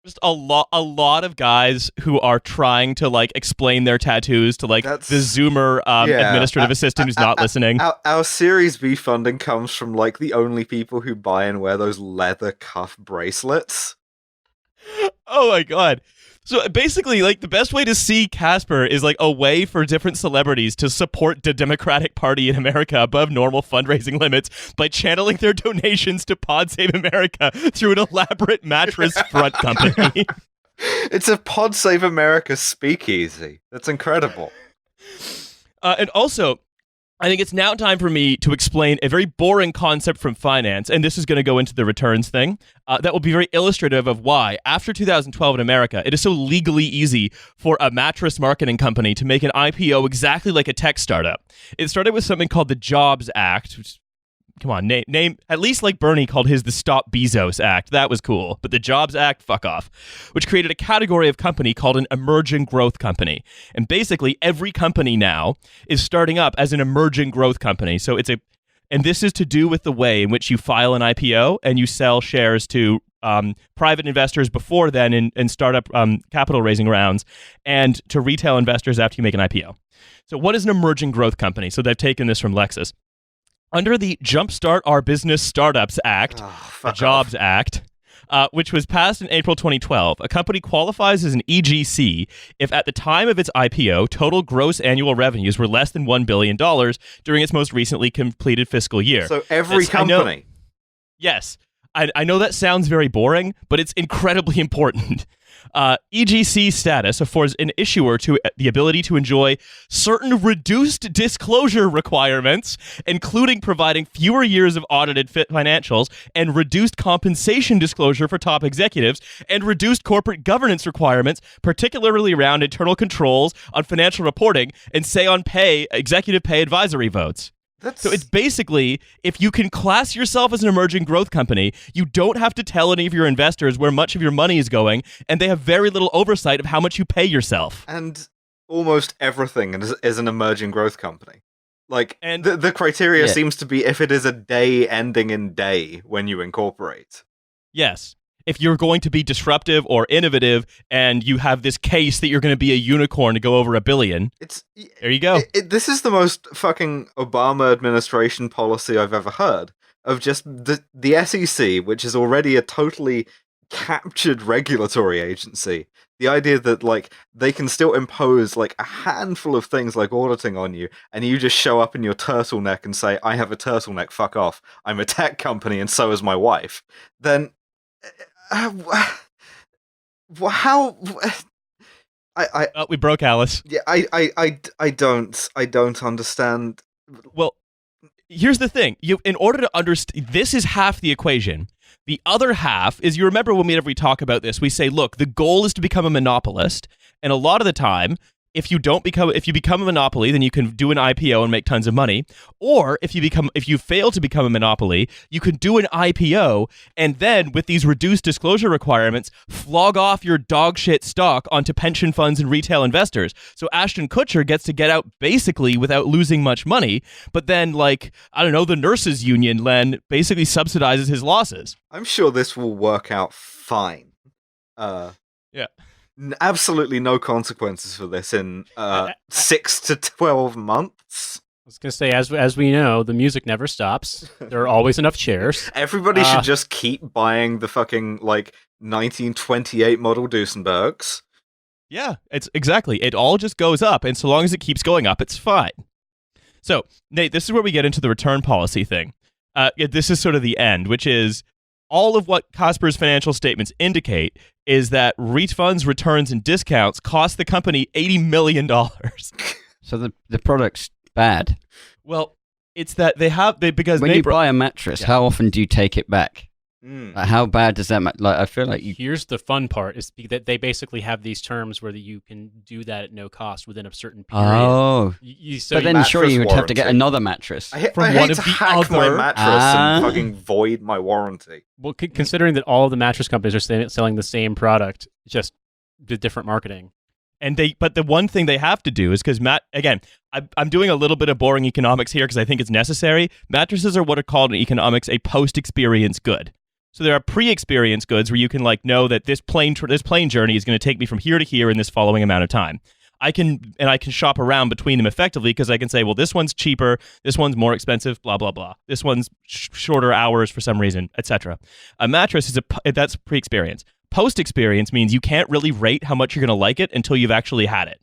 just a lot of guys who are trying to like explain their tattoos to like the Zoomer administrative assistant who's not listening. Our Series B funding comes from like the only people who buy and wear those leather cuff bracelets. Oh my god. So basically, like, the best way to see Casper is like a way for different celebrities to support the Democratic Party in America above normal fundraising limits by channeling their donations to Pod Save America through an elaborate mattress front company. It's a Pod Save America speakeasy. That's incredible. And also, I think it's now time for me to explain a very boring concept from finance, and this is going to go into the returns thing, that will be very illustrative of why, after 2012 in America, it is so legally easy for a mattress marketing company to make an IPO exactly like a tech startup. It started with something called the Jobs Act, which, come on, name at least like Bernie called his the Stop Bezos Act. That was cool. But the Jobs Act, fuck off, which created a category of company called an emerging growth company. And basically every company now is starting up as an emerging growth company. So and this is to do with the way in which you file an IPO and you sell shares to private investors before then in startup capital raising rounds, and to retail investors after you make an IPO. So what is an emerging growth company? So they've taken this from Lexis. Under the Jumpstart Our Business Startups Act, the Jobs Act, which was passed in April 2012, a company qualifies as an EGC if at the time of its IPO, total gross annual revenues were less than $1 billion during its most recently completed fiscal year. So every company. Yes. I know that sounds very boring, but it's incredibly important. EGC status affords an issuer to the ability to enjoy certain reduced disclosure requirements, including providing fewer years of audited financials and reduced compensation disclosure for top executives and reduced corporate governance requirements, particularly around internal controls on financial reporting and say on executive pay advisory votes. So it's basically, if you can class yourself as an emerging growth company, you don't have to tell any of your investors where much of your money is going, and they have very little oversight of how much you pay yourself. And almost everything is an emerging growth company. And the criteria seems to be if it is a day ending in day when you incorporate. Yes. If you're going to be disruptive or innovative and you have this case that you're going to be a unicorn to go over $1 billion, there you go. This is the most fucking Obama administration policy I've ever heard of just the SEC, which is already a totally captured regulatory agency. The idea that they can still impose a handful of things like auditing on you, and you just show up in your turtleneck and say, "I have a turtleneck, fuck off. I'm a tech company and so is my wife." Then how? We broke Alice. Yeah, I don't understand. Well, here's the thing. In order to understand, this is half the equation. The other half is, you remember whenever we talk about this, we say, look, the goal is to become a monopolist, and a lot of the time, if you become a monopoly, then you can do an IPO and make tons of money. Or if you fail to become a monopoly, you can do an IPO and then, with these reduced disclosure requirements, flog off your dog shit stock onto pension funds and retail investors. So Ashton Kutcher gets to get out basically without losing much money. But then, the nurses union, Len, basically subsidizes his losses. I'm sure this will work out fine. Yeah. Absolutely no consequences for this in 6 to 12 months. I was going to say, as we know, the music never stops. There are always enough chairs. Everybody should just keep buying the fucking 1928 model Duesenbergs. Yeah, it's exactly. It all just goes up, and so long as it keeps going up, it's fine. So, Nate, this is where we get into the return policy thing. This is sort of the end, which is all of what Casper's financial statements indicate is that refunds, returns, and discounts cost the company $80 million. So the product's bad. Well, it's that because when you buy a mattress, how often do you take it back? How bad does that matter? I feel like Here's the fun part: is that they basically have these terms where you can do that at no cost within a certain period. Oh, but then surely you would have to get another mattress. I hate to hack my mattress and fucking void my warranty. Well, considering that all of the mattress companies are selling the same product, just the different marketing. But the one thing they have to do is, because I'm doing a little bit of boring economics here because I think it's necessary. Mattresses are what are called in economics a post-experience good. So there are pre-experience goods where you can know that this plane journey is going to take me from here to here in this following amount of time. I can shop around between them effectively because I can say, well, this one's cheaper, this one's more expensive, blah blah blah. This one's shorter hours for some reason, etc. A mattress is that's pre-experience. Post-experience means you can't really rate how much you're going to like it until you've actually had it.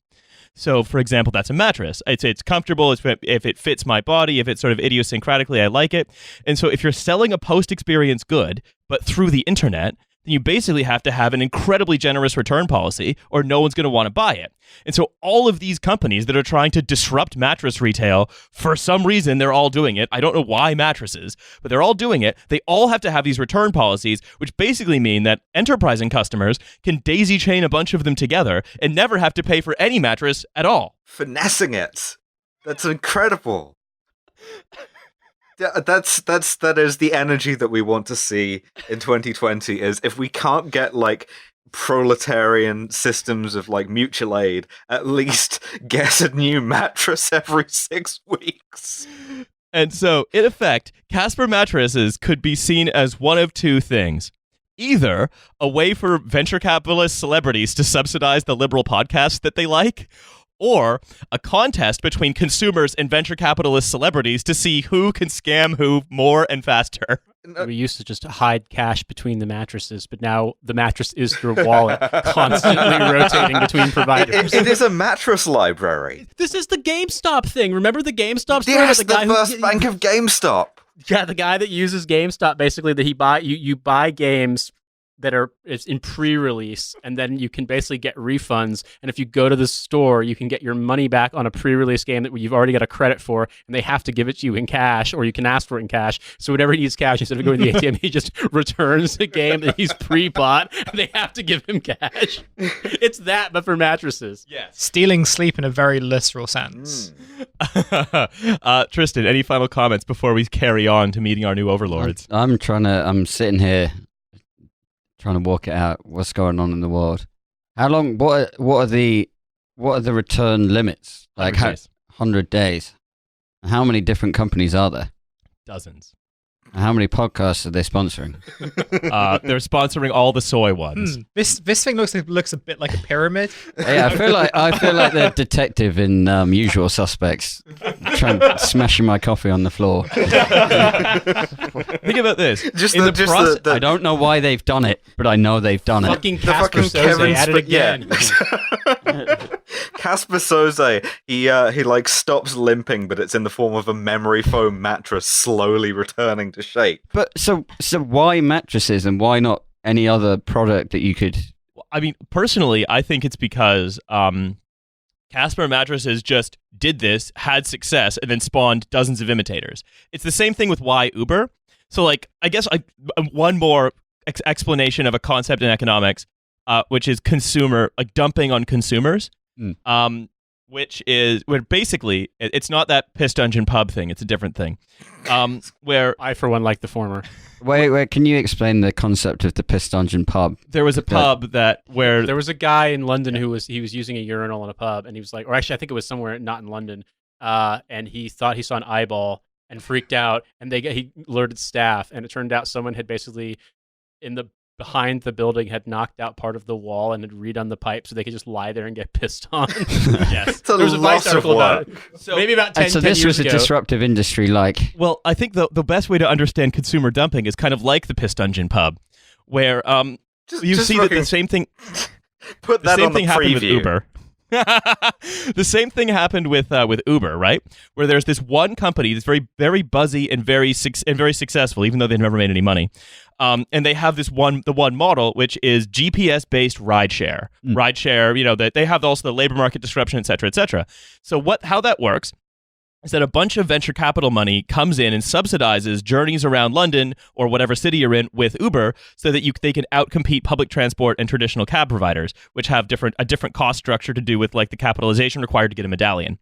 So, for example, that's a mattress. It's comfortable. If it fits my body, if it's sort of idiosyncratically, I like it. And so if you're selling a post-experience good, but through the internet, then you basically have to have an incredibly generous return policy or no one's going to want to buy it. And so all of these companies that are trying to disrupt mattress retail, for some reason, they're all doing it. I don't know why mattresses, but they're all doing it. They all have to have these return policies, which basically mean that enterprising customers can daisy chain a bunch of them together and never have to pay for any mattress at all. Finessing it. That's incredible. That is the energy that we want to see in 2020. Is if we can't get proletarian systems of mutual aid, at least get a new mattress every 6 weeks. And so, in effect, Casper mattresses could be seen as one of two things. Either a way for venture capitalist celebrities to subsidize the liberal podcasts that they like, or a contest between consumers and venture capitalist celebrities to see who can scam who more and faster. We used to just hide cash between the mattresses, but now the mattress is your wallet, constantly rotating between providers. It is a mattress library. This is the GameStop thing. Remember the GameStop story? Yes, the first bank of GameStop. Yeah, the guy that uses GameStop, basically, that you buy games it's in pre-release, and then you can basically get refunds. And if you go to the store, you can get your money back on a pre-release game that you've already got a credit for, and they have to give it to you in cash, or you can ask for it in cash. So whenever he needs cash, instead of going to the ATM, he just returns the game that he's pre-bought, and they have to give him cash. It's that, but for mattresses. Yes. Stealing sleep in a very literal sense. Tristan, any final comments before we carry on to meeting our new overlords? I'm sitting here trying to work it out. What's going on in the world? How long? What are the return limits? Like 100 days. And how many different companies are there? Dozens. And how many podcasts are they sponsoring? They're sponsoring all the soy ones. This thing looks a bit like a pyramid. Yeah, I feel like the detective in Usual Suspects, smashing my coffee on the floor. Think about this. I don't know why they've done it, but I know they've done it. Fucking Casper Soze at it again. Casper Soze, he like stops limping, but it's in the form of a memory foam mattress slowly returning to shape. But so why mattresses and why not any other product that you could? I mean, personally, I think it's because Casper mattresses just did this, had success, and then spawned dozens of imitators. It's the same thing with why Uber. So, like, I guess one more explanation of a concept in economics, which is consumer, like dumping on consumers. Which is where basically it's not that piss dungeon pub thing; it's a different thing. Where I, for one, like the former. Wait, can you explain the concept of the piss dungeon pub? There was a pub where there was a guy in London who was using a urinal in a pub, and he was like, or actually, I think it was somewhere not in London, and he thought he saw an eyeball and freaked out, and he alerted staff, and it turned out someone had basically behind the building had knocked out part of the wall and had redone the pipe so they could just lie there and get pissed on. Yes. There was a Vice article about it. So maybe about 10 so this years was a ago. disruptive industry, like. Well, I think the best way to understand consumer dumping is kind of like the piss dungeon pub, where you see that the same thing. Put that on the happened with preview. Uber. The same thing happened with Uber, right? Where there's this one company that's very, very buzzy and very successful, even though they've never made any money. And they have the one model, which is GPS-based rideshare. Rideshare, that they have also the labor market disruption, et cetera, et cetera. So how that works is that a bunch of venture capital money comes in and subsidizes journeys around London or whatever city you're in with Uber so that they can outcompete public transport and traditional cab providers, which have a different cost structure to do with like the capitalization required to get a medallion.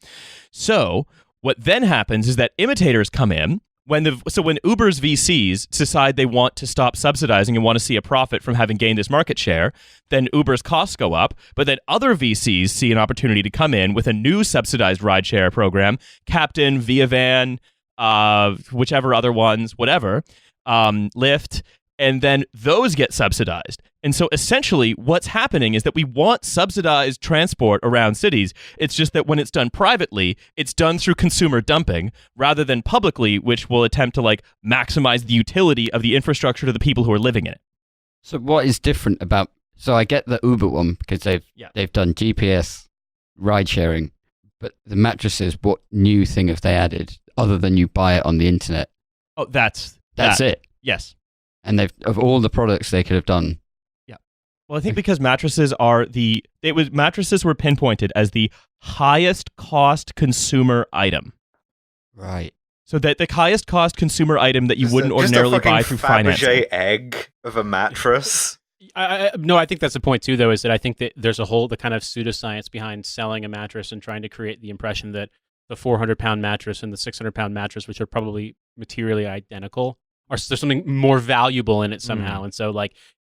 So what then happens is that imitators come in. When Uber's VCs decide they want to stop subsidizing and want to see a profit from having gained this market share, then Uber's costs go up, but then other VCs see an opportunity to come in with a new subsidized rideshare program, Captain, Via Van, whichever other ones, whatever, Lyft, and then those get subsidized. And so essentially what's happening is that we want subsidized transport around cities. It's just that when it's done privately, it's done through consumer dumping rather than publicly, which will attempt to like maximize the utility of the infrastructure to the people who are living in it. So what is different about? So I get the Uber one because they've done GPS ride sharing, but the mattresses, what new thing have they added other than you buy it on the internet? Oh, that's it. Yes. And of all the products they could have done. Yeah. Well, I think because mattresses were pinpointed as the highest cost consumer item. Right. So that the highest cost consumer item that you wouldn't ordinarily buy through financing. Fabergé egg of a mattress. No, I think that's the point too, though, is that I think that there's the kind of pseudoscience behind selling a mattress and trying to create the impression that the 400-pound mattress and the 600-pound mattress, which are probably materially identical, there's something more valuable in it somehow. And so,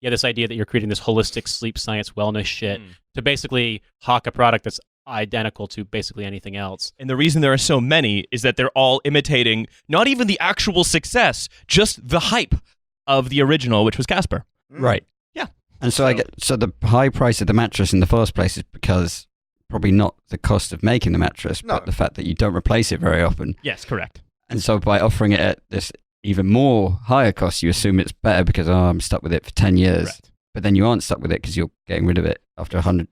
this idea that you're creating this holistic sleep science wellness shit to basically hawk a product that's identical to basically anything else. And the reason there are so many is that they're all imitating not even the actual success, just the hype of the original, which was Casper. Right. Yeah. And so the high price of the mattress in the first place is because probably not the cost of making the mattress, but the fact that you don't replace it very often. Yes, correct. And so by offering it at this even more higher cost, you assume it's better because, I'm stuck with it for 10 years. Correct. But then you aren't stuck with it because you're getting rid of it after 100.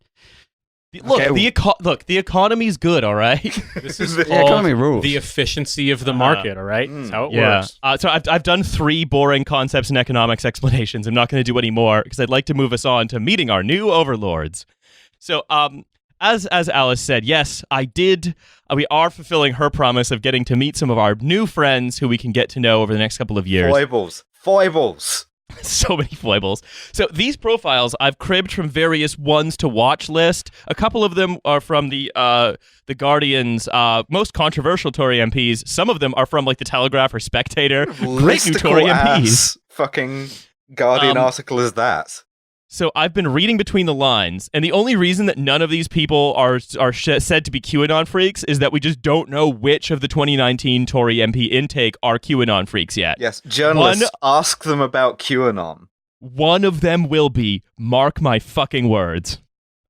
The economy's good, all right? This is The economy rules. the efficiency of the market, all right? That's how it works. So I've done 3 boring concepts in economics explanations. I'm not going to do any more because I'd like to move us on to meeting our new overlords. So, as Alice said, yes, I did. We are fulfilling her promise of getting to meet some of our new friends who we can get to know over the next couple of years. Foibles. So many foibles. So these profiles I've cribbed from various ones to watch list. A couple of them are from the Guardian's most controversial Tory MPs. Some of them are from like the Telegraph or Spectator. Great new Tory MPs. Fucking Guardian article is that. So I've been reading between the lines, and the only reason that none of these people are said to be QAnon freaks is that we just don't know which of the 2019 Tory MP intake are QAnon freaks yet. Yes, journalists, ask them about QAnon. One of them will be, mark my fucking words.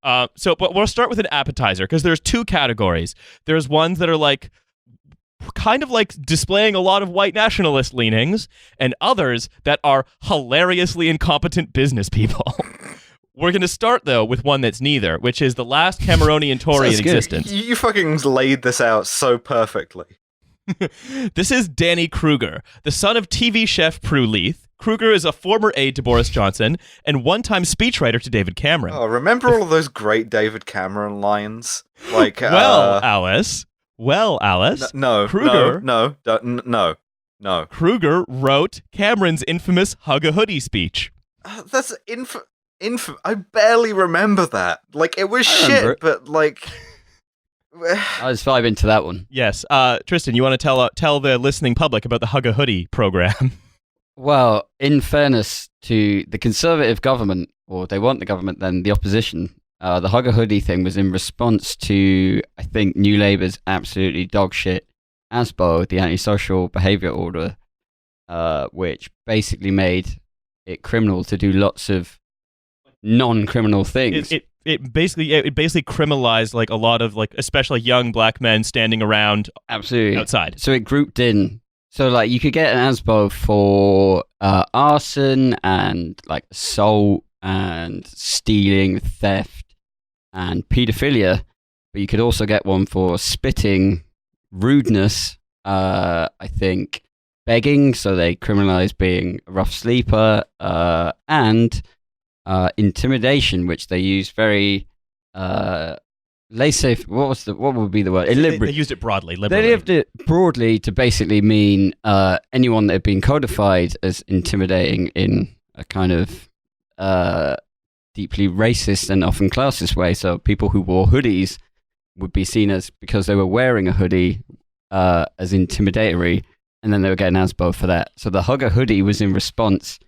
But we'll start with an appetizer, because there's 2 categories. There's ones that are like, kind of like displaying a lot of white nationalist leanings, and others that are hilariously incompetent business people. We're going to start, though, with one that's neither, which is the last Cameronian Tory in existence. You fucking laid this out so perfectly. This is Danny Kruger, the son of TV chef Prue Leith. Kruger is a former aide to Boris Johnson and one-time speechwriter to David Cameron. Oh, remember all of those great David Cameron lines? Like, Alice. Kruger. No. Kruger wrote Cameron's infamous hug a hoodie speech. That's I barely remember that. Like, it was shit, but like, I was vibing to that one. Yes, Tristan, you want to tell the listening public about the hug a hoodie program? Well, in fairness to the Conservative government, or they want the government, then the opposition. The hug a hoodie thing was in response to, I think, New Labour's absolutely dogshit ASBO, the antisocial behaviour order, which basically made it criminal to do lots of non-criminal things. It basically criminalized like a lot of like especially young black men standing around outside. So it grouped in. So like you could get an ASBO for arson and like assault and stealing, theft, and paedophilia, but you could also get one for spitting, rudeness, I think, begging, so they criminalize being a rough sleeper, and intimidation, which they use very laissez. What would be the word? They used it broadly, liberally. They used it broadly to basically mean anyone that had been codified as intimidating in a kind of deeply racist and often classist way. So people who wore hoodies would be seen as, because they were wearing a hoodie, as intimidatory, and then they were getting ASBO for that. So the hugger hoodie was in response,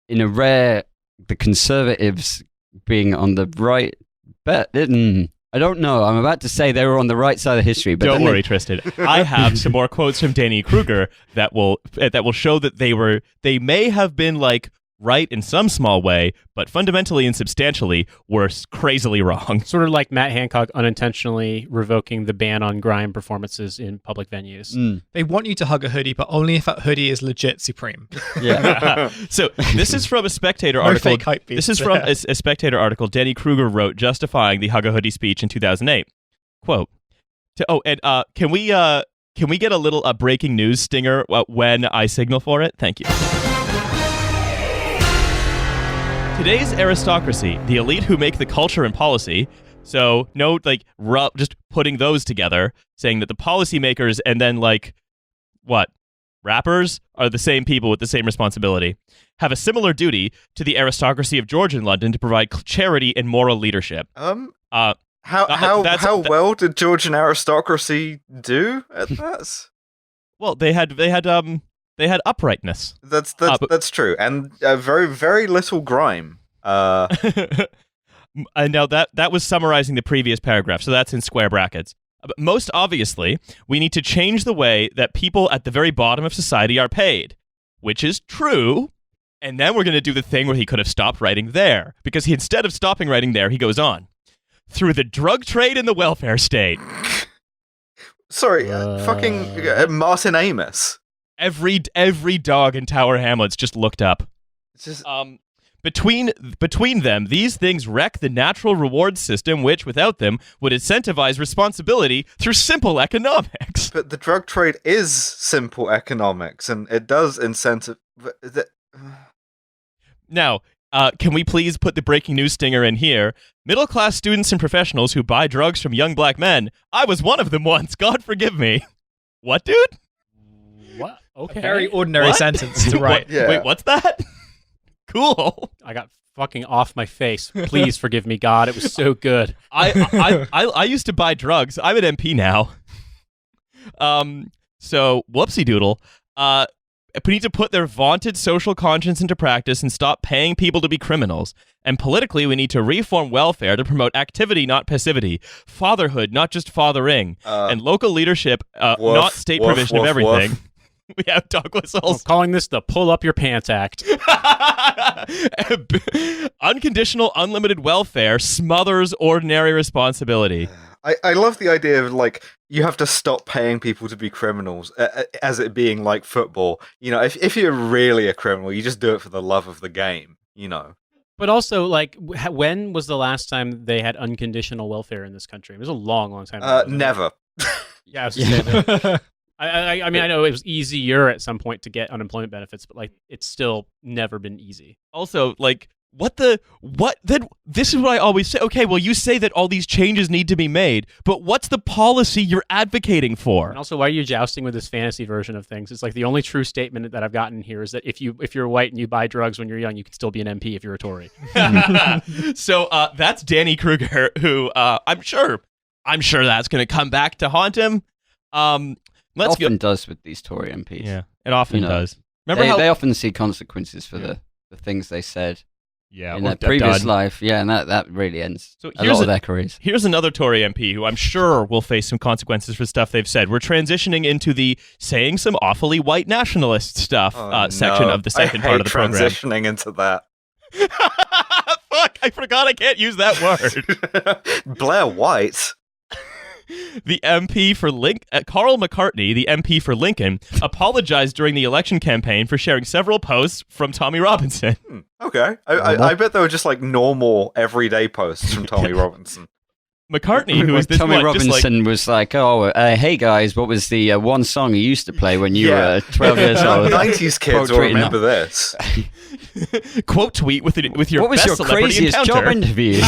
in a rare, the Conservatives being on the right, but I don't know. I'm about to say they were on the right side of history, but don't worry, Tristan. I have some more quotes from Danny Kruger that will show that they may have been like right in some small way, but fundamentally and substantially were crazily wrong. Sort of like Matt Hancock unintentionally revoking the ban on grime performances in public venues. They want you to hug a hoodie, but only if that hoodie is legit supreme. Yeah. So this is from a Spectator article. Fake hype This is from a Spectator article Danny Kruger wrote justifying the hug a hoodie speech in 2008. Quote, can we get a little breaking news stinger when I signal for it? Thank you. Today's aristocracy, the elite who make the culture and policy, so no, like, just putting those together, saying that the policymakers and then, like, rappers are the same people with the same responsibility, have a similar duty to the aristocracy of Georgian London to provide charity and moral leadership. How well did Georgian aristocracy do at that? Well, they had uprightness. That's true, and very, very little grime. And now that was summarizing the previous paragraph, so that's in square brackets. But most obviously, we need to change the way that people at the very bottom of society are paid, which is true. And then we're going to do the thing where he could have stopped writing there, because instead of stopping writing there, he goes on. Through the drug trade and the welfare state. Sorry, fucking Martin Amis. Every dog in Tower Hamlets just looked up. It's just... Between them, these things wreck the natural reward system, which, without them, would incentivize responsibility through simple economics. But the drug trade is simple economics, and it does incentive. Now, can we please put the breaking news stinger in here? Middle-class students and professionals who buy drugs from young black men. I was one of them once. God forgive me. What, dude? What? Okay. A very ordinary sentence to write. Yeah. Wait, what's that? Cool. I got fucking off my face. Please forgive me, God. It was so good. I used to buy drugs. I'm an MP now. So whoopsie doodle. We need to put their vaunted social conscience into practice and stop paying people to be criminals. And politically, we need to reform welfare to promote activity, not passivity. Fatherhood, not just fathering. And local leadership, not state provision of everything. We have dog whistles. I'm calling this the Pull Up Your Pants Act. Unconditional, unlimited welfare smothers ordinary responsibility. I love the idea of, like, you have to stop paying people to be criminals, as it being like football. You know, if you're really a criminal, you just do it for the love of the game, you know. But also, like, when was the last time they had unconditional welfare in this country? It was a long, long time ago. Never. Yeah, I was just saying that. I mean, I know it was easier at some point to get unemployment benefits, but, like, it's still never been easy. Also, like, this is what I always say. Okay, well, you say that all these changes need to be made, but what's the policy you're advocating for? And also, why are you jousting with this fantasy version of things? It's like the only true statement that I've gotten here is that if you're white and you buy drugs when you're young, you can still be an MP if you're a Tory. So that's Danny Kruger, who I'm sure that's going to come back to haunt him. Often does with these Tory MPs. Yeah, it often does. Remember they often see consequences for the things they said. Yeah, in their previous life, and that really ends a lot of their careers. Here's another Tory MP who I'm sure will face some consequences for stuff they've said. We're transitioning into the saying some awfully white nationalist stuff section of the second part of the program. Transitioning into that. Fuck, I forgot I can't use that word. Blair White. The MP for Carl McCartney, the MP for Lincoln, apologized during the election campaign for sharing several posts from Tommy Robinson. Okay. I bet they were just like normal, everyday posts from Tommy Robinson. McCartney, who is this Tommy one, Robinson was like, hey guys, what was the one song you used to play when you were 12 years old? 90s kids will remember this. Quote tweet with your what was best your celebrity craziest job interview?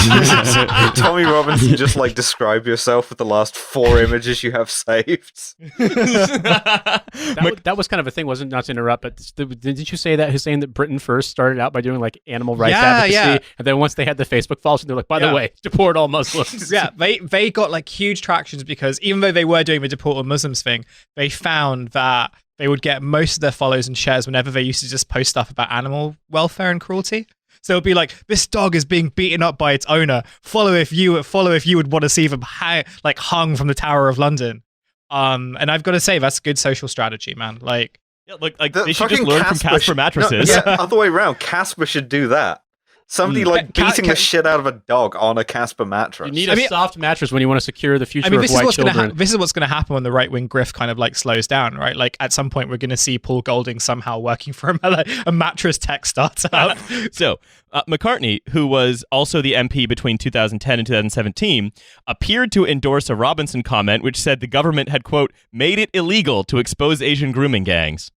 Tommy Robinson, just like describe yourself with the last 4 images you have saved. That was kind of a thing, wasn't, not to interrupt, but didn't you say that, Hussein, that Britain first started out by doing like animal rights advocacy, and then once they had the Facebook followers, they're like, by the way, deport all Muslims. Yeah, they got like huge tractions because even though they were doing the deport all Muslims thing, they found that they would get most of their follows and shares whenever they used to just post stuff about animal welfare and cruelty. So it'd be like, this dog is being beaten up by its owner. Follow if you would want to see them hung from the Tower of London. And I've got to say, that's a good social strategy, man. Like, yeah, like they should just learn from Casper mattresses. No, yeah, other way around. Casper should do that. Somebody beating the shit out of a dog on a Casper mattress. You need a soft mattress when you want to secure the future of white children. This is what's going to happen when the right-wing grift kind of like slows down, right? Like at some point we're going to see Paul Golding somehow working for a mattress tech startup. So McCartney, who was also the MP between 2010 and 2017, appeared to endorse a Robinson comment which said the government had, quote, made it illegal to expose Asian grooming gangs.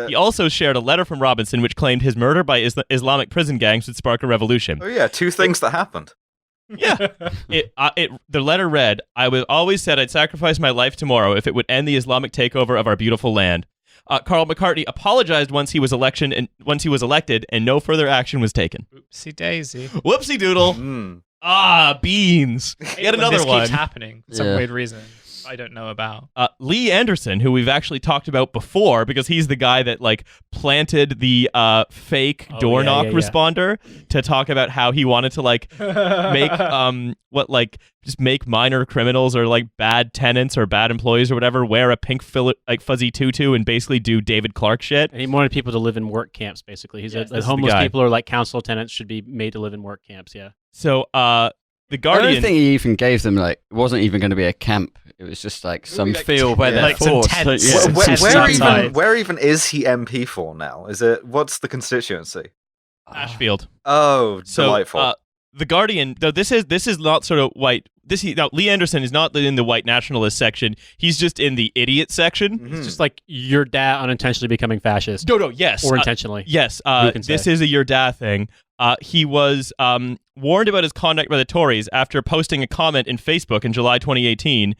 He also shared a letter from Robinson which claimed his murder by Islamic prison gangs would spark a revolution. Oh yeah, 2 things that happened. Yeah. The letter read, I always said I'd sacrifice my life tomorrow if it would end the Islamic takeover of our beautiful land. Carl McCartney apologized once he was elected and no further action was taken. Oopsie daisy. Whoopsie doodle. Beans. Yet another this one. Keeps happening for some weird reason I don't know about. Lee Anderson, who we've actually talked about before because he's the guy that like planted the fake door knock responder to talk about how he wanted to like make just make minor criminals or like bad tenants or bad employees or whatever wear a pink fuzzy tutu and basically do David Clark shit. And he wanted people to live in work camps basically. He said homeless people or like council tenants should be made to live in work camps. Yeah. So the Guardian. I don't think he even gave them like it wasn't even going to be a camp. It was just like some field where they're forced. Where even is he MP for now? What's the constituency? Ashfield. Oh, So, delightful. The Guardian, though this is not sort of white. Lee Anderson is not in the white nationalist section. He's just in the idiot section. Mhm. It's just like your dad unintentionally becoming fascist. No, yes. Or intentionally. Yes. can This say. is a your dad thing. He was warned about his conduct by the Tories after posting a comment in Facebook in July 2018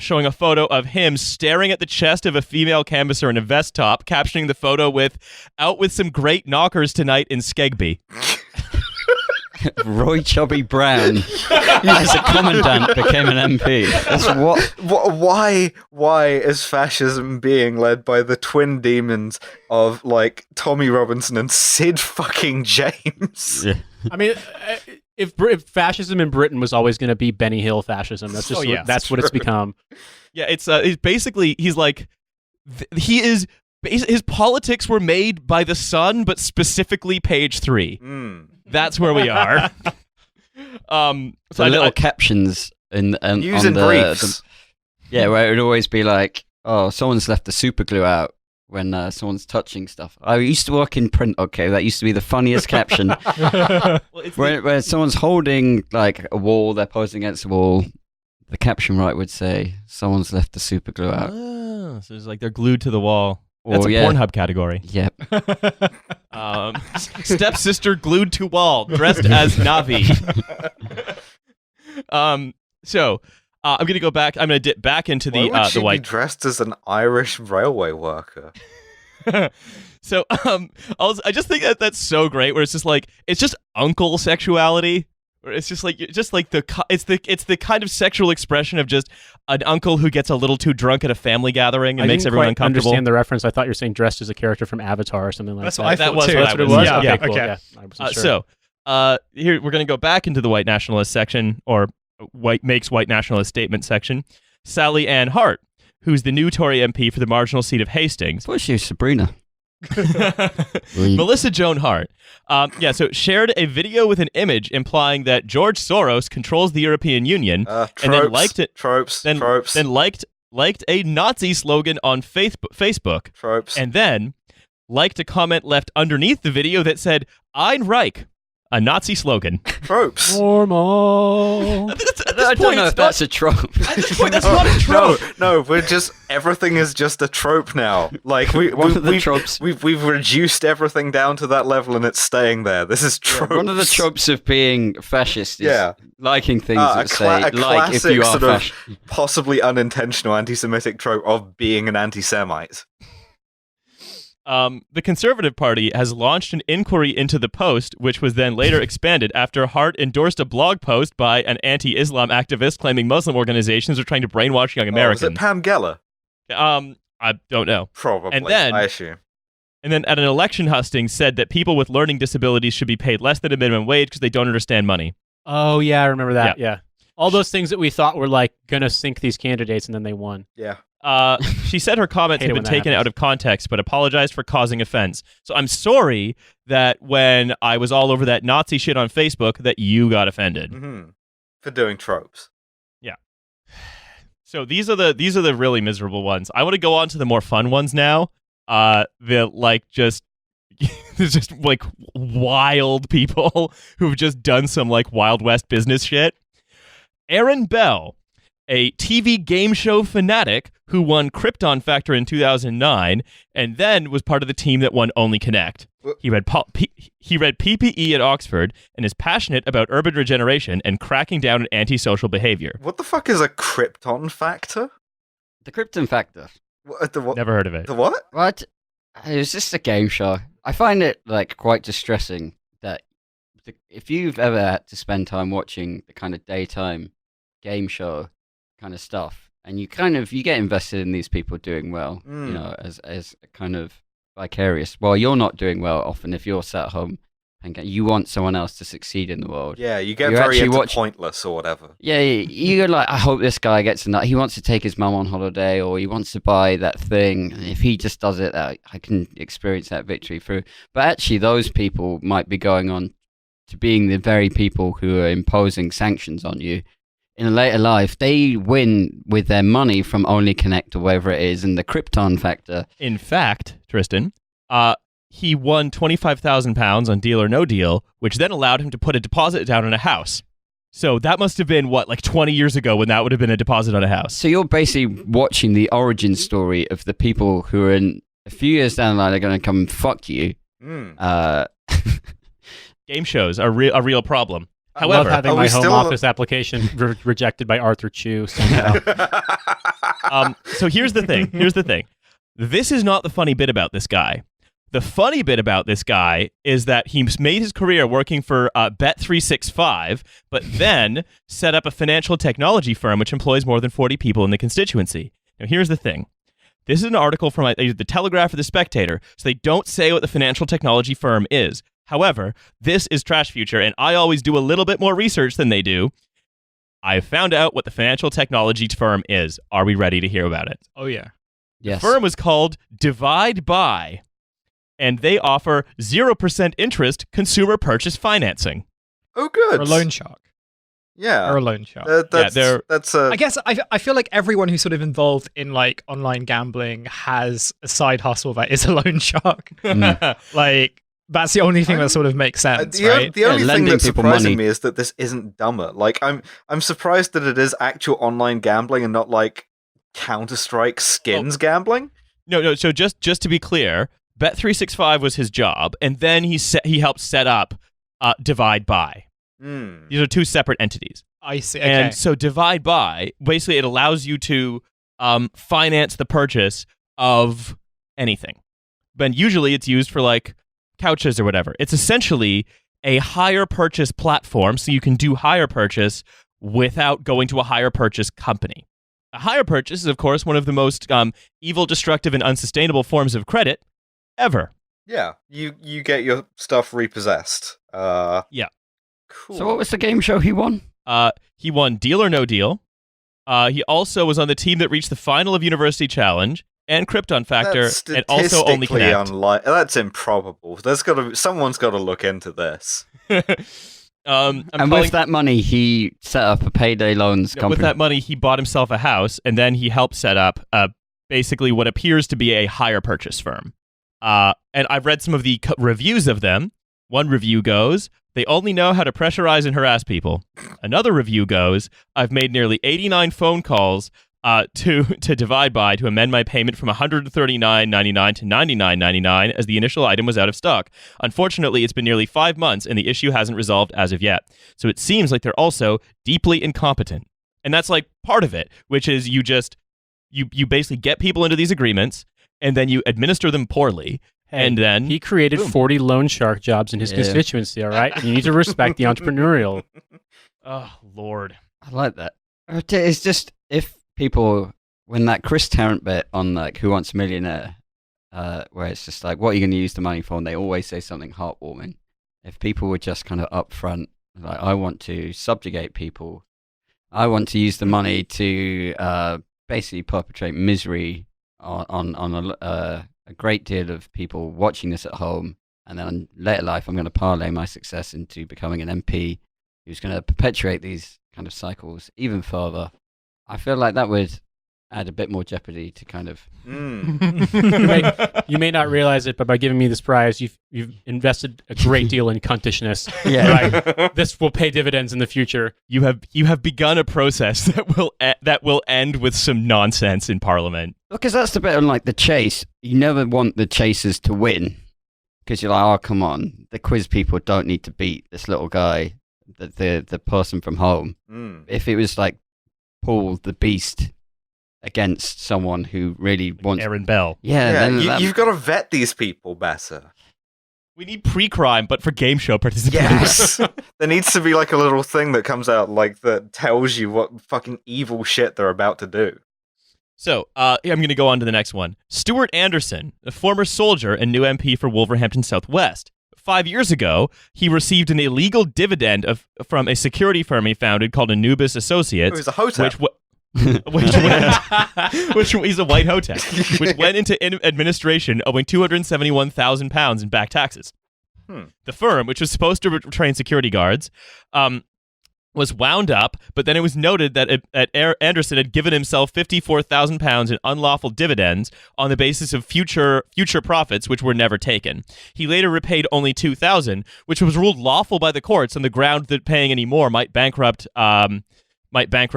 showing a photo of him staring at the chest of a female canvasser in a vest top, captioning the photo with, "Out with some great knockers tonight in Skegby." Roy Chubby Brown, as a commandant, became an MP. That's what. Why is fascism being led by the twin demons of like Tommy Robinson and Sid fucking James? Yeah. I mean, if fascism in Britain was always going to be Benny Hill fascism, that's just that's what it's become. Yeah, it's basically he's like he is. His politics were made by the Sun, but specifically Page 3. That's where we are. So little captions using briefs. Where it would always be like, "Oh, someone's left the super glue out when someone's touching stuff." I used to work in print. Okay, that used to be the funniest caption. Where someone's holding like a wall, they're posing against a wall. The caption would say, "Someone's left the super glue out." Oh, so it's like they're glued to the wall. That's a Pornhub category. Yep. Stepsister glued to wall, dressed as Navi. So I'm gonna go back. I'm gonna dip back into Why would she the white. be dressed as an Irish railway worker? So I just think that's so great. Where it's just uncle sexuality. Where it's just like it's the kind of sexual expression of just an uncle who gets a little too drunk at a family gathering and makes everyone quite uncomfortable. Understand the reference? I thought you were saying dressed as a character from Avatar or something like That's that. what I thought That was too. what That's I what it was- was. yeah, Okay, cool. okay. Yeah, I wasn't sure. So here we're going to go back into the white nationalist section, or makes white nationalist statement section. Sally Ann Hart, who's the new Tory MP for the marginal seat of Hastings. I thought she was Sabrina. Melissa Joan Hart. So shared a video with an image implying that George Soros controls the European Union, and then liked it. Tropes. Then liked a Nazi slogan on Facebook, Tropes. and then liked a comment left underneath the video that said "Ein Reich," a Nazi slogan. Tropes. Normal. I don't know if that's a trope. At this point, that's not a trope. No, we're just everything is just a trope now. Like One of the tropes. We've reduced everything down to that level, and it's staying there. This is tropes. One of the tropes of being fascist is liking things that say, a like, if classic you are sort of fascist. possibly unintentional anti-Semitic trope of being an anti-Semite. The Conservative Party has launched an inquiry into the post, which was then later expanded after Hart endorsed a blog post by an anti-Islam activist claiming Muslim organizations are trying to brainwash young Americans. Was it Pam Geller? I don't know. Probably. And then, I assume. And then at an election husting said that people with learning disabilities should be paid less than a minimum wage because they don't understand money. Oh, yeah, I remember that. Yeah. All those things that we thought were like going to sink these candidates, and then they won. Yeah. She said her comments had been taken out of context, but apologized for causing offense. So I'm sorry that when I was all over that Nazi shit on Facebook, that you got offended. Mm-hmm. For doing tropes. Yeah. So these are the really miserable ones. I want to go on to the more fun ones now. The like just there's just like wild people who've just done some like Wild West business shit. Aaron Bell, a TV game show fanatic who won Krypton Factor in 2009 and then was part of the team that won Only Connect. He read PPE at Oxford and is passionate about urban regeneration and cracking down on antisocial behavior. What the fuck is a Krypton Factor? The Krypton Factor. What? Never heard of it. The what? What? It was just a game show. I find it like quite distressing that if you've ever had to spend time watching the kind of daytime game show kind of stuff, and you get invested in these people doing well, you know, as a kind of vicarious. Well, you're not doing well often if you're sat at home and you want someone else to succeed in the world. Yeah, you get very into Pointless or whatever. Yeah, you're like, I hope this guy gets enough. He wants to take his mum on holiday, or he wants to buy that thing. And if he just does it, I can experience that victory through. But actually, those people might be going on to being the very people who are imposing sanctions on you. In a later life, they win with their money from Only Connect or whatever it is, and the Krypton Factor. In fact, Tristan, he won £25,000 on Deal or No Deal, which then allowed him to put a deposit down on a house. So that must have been, 20 years ago when that would have been a deposit on a house. So you're basically watching the origin story of the people who are in a few years down the line are going to come and fuck you. Game shows are a real problem. I However, love having my home office application rejected by Arthur Chu somehow. So here's the thing. This is not the funny bit about this guy. The funny bit about this guy is that he made his career working for Bet365, but then set up a financial technology firm which employs more than 40 people in the constituency. Now, here's the thing. This is an article from either The Telegraph or The Spectator, so they don't say what the financial technology firm is. However, this is Trash Future, and I always do a little bit more research than they do. I found out what the financial technology firm is. Are we ready to hear about it? Oh, yeah. Yes. The firm is called Divide By, and they offer 0% interest consumer purchase financing. Oh, good. Or a loan shark. Yeah. Or a loan shark. I guess I feel like everyone who's sort of involved in online gambling has a side hustle that is a loan shark. That's the only thing that sort of makes sense, right? The only thing that's surprising me is that this isn't dumber. I'm surprised that it is actual online gambling and not Counter-Strike skins gambling. No. So just to be clear, Bet365 was his job, and then he helped set up Divide By. These are two separate entities. I see. Okay. And so Divide By, basically it allows you to finance the purchase of anything. But usually it's used for couches or whatever. It's essentially a hire purchase platform, so you can do hire purchase without going to a hire purchase company. A hire purchase is, of course, one of the most evil, destructive, and unsustainable forms of credit ever. Yeah, you get your stuff repossessed. Yeah. Cool. So what was the game show he won? He won Deal or No Deal. He also was on the team that reached the final of University Challenge and Krypton Factor, and also Only Connect. That's improbable. Someone's got to look into this. With that money, he set up a payday loans company. With that money, he bought himself a house, and then he helped set up basically what appears to be a hire purchase firm. And I've read some of the reviews of them. One review goes, they only know how to pressurize and harass people. Another review goes, I've made nearly 89 phone calls to Divide By to amend my payment from $139.99 to $99.99 as the initial item was out of stock. Unfortunately, it's been nearly 5 months and the issue hasn't resolved as of yet. So it seems like they're also deeply incompetent. And that's part of it, which is you basically get people into these agreements and then you administer them poorly. Hey, and then he created 40 loan shark jobs in his constituency, all right? You need to respect the entrepreneurial. Oh, Lord. I like that. It's just, if people, when that Chris Tarrant bit on Who Wants a Millionaire, where it's just what are you going to use the money for? And they always say something heartwarming. If people were just kind of upfront, I want to subjugate people. I want to use the money to basically perpetrate misery on a great deal of people watching this at home, and then later life I'm going to parlay my success into becoming an MP who's going to perpetuate these kind of cycles even further. I feel like that would add a bit more jeopardy to kind of... You may not realize it, but by giving me this prize, you've invested a great deal in cuntishness. Yeah. Right? This will pay dividends in the future. You have begun a process that will end with some nonsense in Parliament. Because that's the bit on the chase. You never want the chasers to win. Because you're oh, come on. The quiz people don't need to beat this little guy, the person from home. If it was Paul the Beast against someone who really wants... Aaron Bell. Yeah. You've got to vet these people better. We need pre-crime, but for game show participation. Yes! There needs to be a little thing that comes out that tells you what fucking evil shit they're about to do. So, I'm going to go on to the next one. Stuart Anderson, a former soldier and new MP for Wolverhampton Southwest. 5 years ago, he received an illegal dividend from a security firm he founded called Anubis Associates. It was a hotel. Which he's a white hotep, which went into administration owing £271,000 in back taxes. The firm, which was supposed to train security guards, was wound up, but then it was noted that Anderson had given himself £54,000 in unlawful dividends on the basis of future profits, which were never taken. He later repaid only $2,000, which was ruled lawful by the courts on the ground that paying any more might bankrupt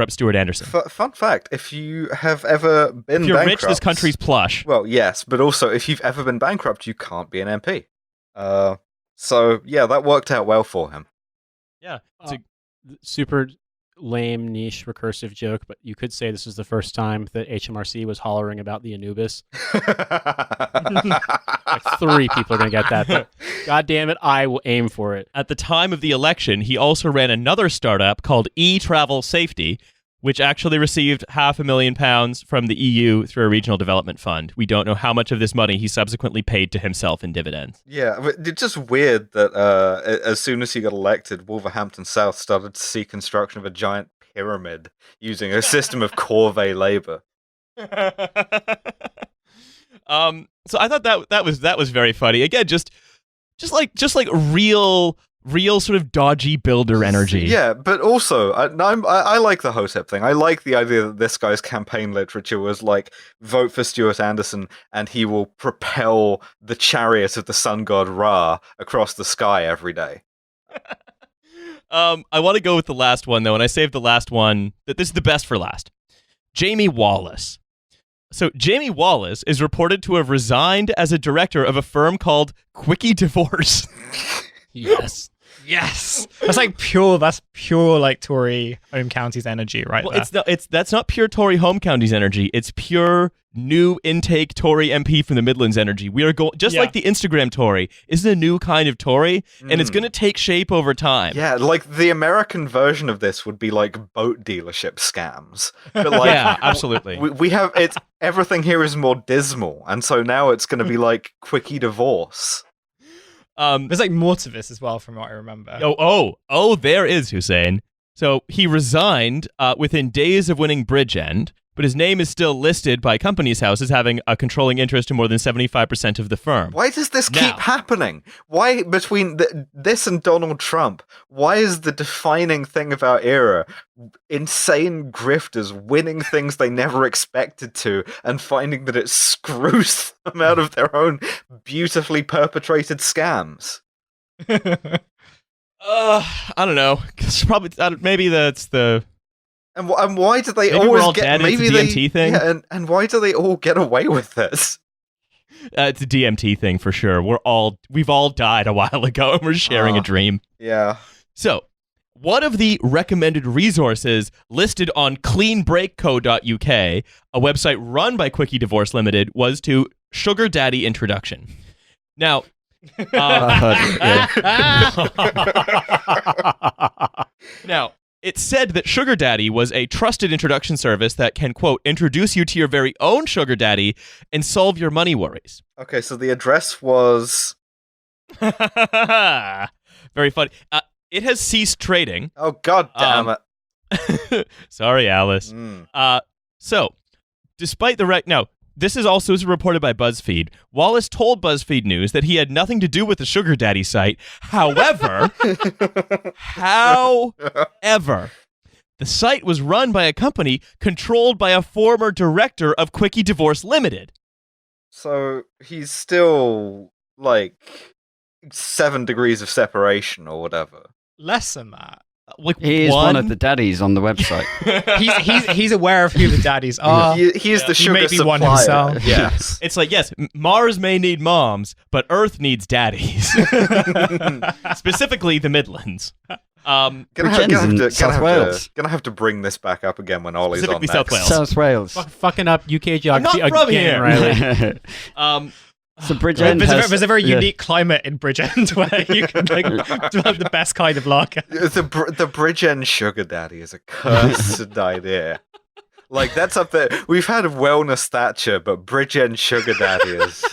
Stuart Anderson. Fun fact: if you have ever been if you're bankrupt, rich, this country's plush. Well, yes, but also if you've ever been bankrupt, you can't be an MP. So yeah, that worked out well for him. Yeah, it's super lame niche recursive joke, but you could say this is the first time that HMRC was hollering about the Anubis. Like 3 people are going to get that, but God damn it, I will aim for it. At the time of the election, he also ran another startup called eTravel Safety, which actually received £500,000 from the EU through a regional development fund. We don't know how much of this money he subsequently paid to himself in dividends. Yeah, but it's just weird that as soon as he got elected, Wolverhampton South started to see construction of a giant pyramid using a system of corvée labor. So I thought that was very funny. Again, just like real sort of dodgy builder energy. Yeah, but also, I like the Hotep thing. I like the idea that this guy's campaign literature was like, vote for Stuart Anderson and he will propel the chariot of the sun god Ra across the sky every day. I want to go with the last one, though, and I saved the last one. That this is the best for last. Jamie Wallace. So Jamie Wallace is reported to have resigned as a director of a firm called Quickie Divorce. Yes. Yes, that's pure like Tory home counties energy, right? Well, that's not pure Tory home counties energy. It's pure new intake Tory MP from the Midlands energy. We are going like the Instagram Tory is a new kind of Tory, and it's going to take shape over time. Yeah, like the American version of this would be like boat dealership scams. But like, yeah, absolutely. We have everything here is more dismal, and so now it's going to be like Quickie Divorce. There's like more to this as well, from what I remember. There is Hussein. So he resigned within days of winning Bridgend, but his name is still listed by Companies House as having a controlling interest in more than 75% of the firm. Why does this keep happening? Why, between this and Donald Trump, why is the defining thing of our era insane grifters winning things they never expected to and finding that it screws them out of their own beautifully perpetrated scams? I don't know. Maybe that's the... And why do they maybe always get... Maybe it's a DMT thing? Yeah, and why do they all get away with this? It's a DMT thing for sure. We've all died a while ago and we're sharing a dream. Yeah. So, one of the recommended resources listed on cleanbreakco.uk, a website run by Quickie Divorce Limited, was to Sugar Daddy Introduction. Now... Now, it said that Sugar Daddy was a trusted introduction service that can, quote, introduce you to your very own sugar daddy and solve your money worries. Okay, so the address was... Very funny. It has ceased trading. Oh, god damn it. Sorry, Alice. So, despite the... Now, this is also reported by BuzzFeed. Wallace told BuzzFeed News that he had nothing to do with the Sugar Daddy site. However, the site was run by a company controlled by a former director of Quickie Divorce Limited. So he's still, like, 7 degrees of separation or whatever. Less than that. He is one of the daddies on the website. he's aware of who the daddies are. He is the sugar may be supplier. One himself. Yes. It's like, yes, Mars may need moms, but Earth needs daddies. Specifically the Midlands. Gonna have to bring this back up again when Ollie's on next. South Wales. South Wales. Fucking up UK geography I'm not from here. Riley. So Bridgend there's a very unique climate in Bridgend where you can develop the best kind of lager. The Bridgend sugar daddy is a cursed idea. Like, that's up there. We've had wellness Thatcher, but Bridgend sugar daddy is...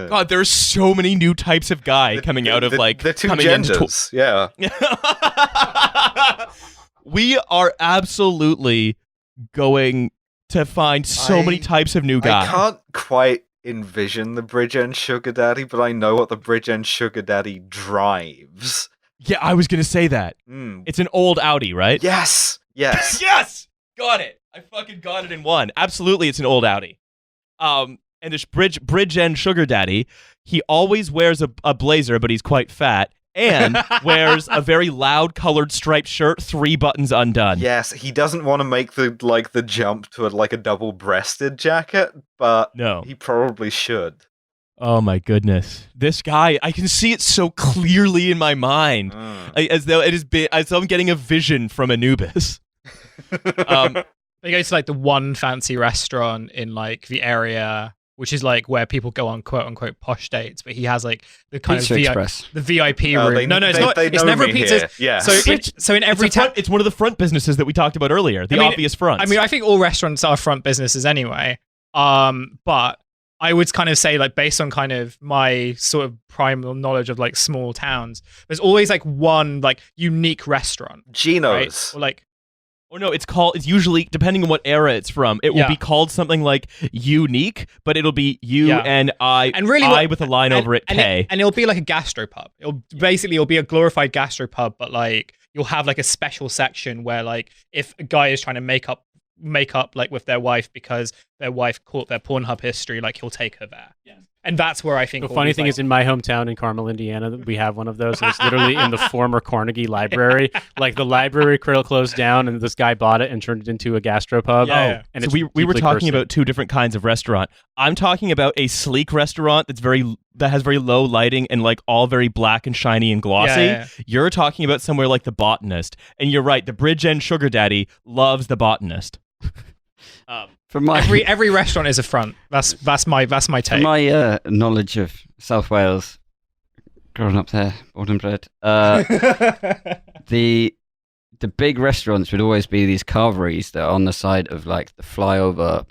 God, there's so many new types of guy coming out of, like... The two genders, yeah. We are absolutely going to find so many types of new guy. I can't quite envision the Bridgend sugar daddy, but I know what the Bridgend sugar daddy drives. Yeah, I was gonna say that. It's an old Audi, right? Yes. Yes! Got it! I fucking got it in one. Absolutely, it's an old Audi. And this bridge end sugar daddy, he always wears a blazer, but he's quite fat, and wears a very loud colored striped shirt, 3 buttons undone. Yes, he doesn't want to make the jump to a double-breasted jacket, but No. he probably should. Oh my goodness. This guy, I can see it so clearly in my mind. As though I'm getting a vision from Anubis. They go to like the one fancy restaurant in like the area, which is like where people go on quote unquote posh dates. But he has like the kind Pizza of Express. the VIP room. It's not. It's never a pizza. Yeah. So in every town, it's one of the front businesses that we talked about earlier. The obvious fronts. I mean, I think all restaurants are front businesses anyway. But I would kind of say, like, based on kind of my sort of primal knowledge of like small towns, there's always like one like unique restaurant. Geno's. Right? Or like, or no, it's usually, depending on what era it's from, it will be called something like unique, but it'll be U-N-I, and really I with a line over it, K. And it'll be like a gastropub. It'll be a glorified gastropub, but like you'll have like a special section where like if a guy is trying to make up like with their wife because their wife caught their Pornhub history, like he'll take her there. Yeah. And that's where I think the funny thing is in my hometown in Carmel, Indiana, we have one of those. And it's literally in the former Carnegie Library. Like the library closed down and this guy bought it and turned it into a gastropub. Yeah. And so we were talking about 2 different kinds of restaurant. I'm talking about a sleek restaurant that has very low lighting and like all very black and shiny and glossy. Yeah. You're talking about somewhere like the Botanist. And you're right, the Bridge End Sugar Daddy loves the Botanist. From my every restaurant is a front. That's my take. From my knowledge of South Wales, growing up there, born and bred, the big restaurants would always be these carveries that are on the side of like the flyover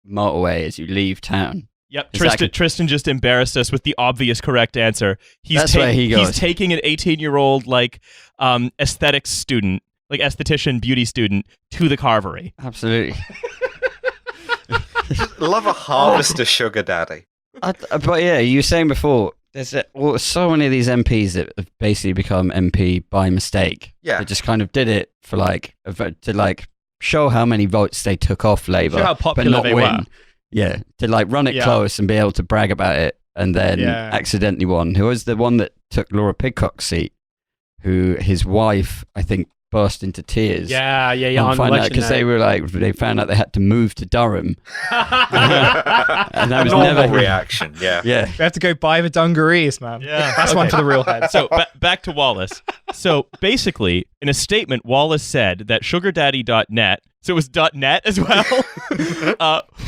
motorway as you leave town. Yep, Tristan just embarrassed us with the obvious correct answer. That's where he goes. He's taking an 18-year-old like aesthetics student, like esthetician beauty student, to the carvery. Absolutely. Love a harvester sugar daddy. But yeah, you were saying before, there's so many of these MPs that have basically become MP by mistake. Yeah. They just kind of did it for to show how many votes they took off Labour, show how popular but not they win. were. Yeah, to like run it close and be able to brag about it, and then accidentally won. Who was the one that took Laura Pidcock's seat? Who his wife, I think, burst into tears. Yeah. Because they found out they had to move to Durham. And that was never reaction. Yeah. We have to go buy the dungarees, man. Yeah, that's one for the real heads. So back to Wallace. So basically, in a statement, Wallace said that SugarDaddy.net, so it was .net as well,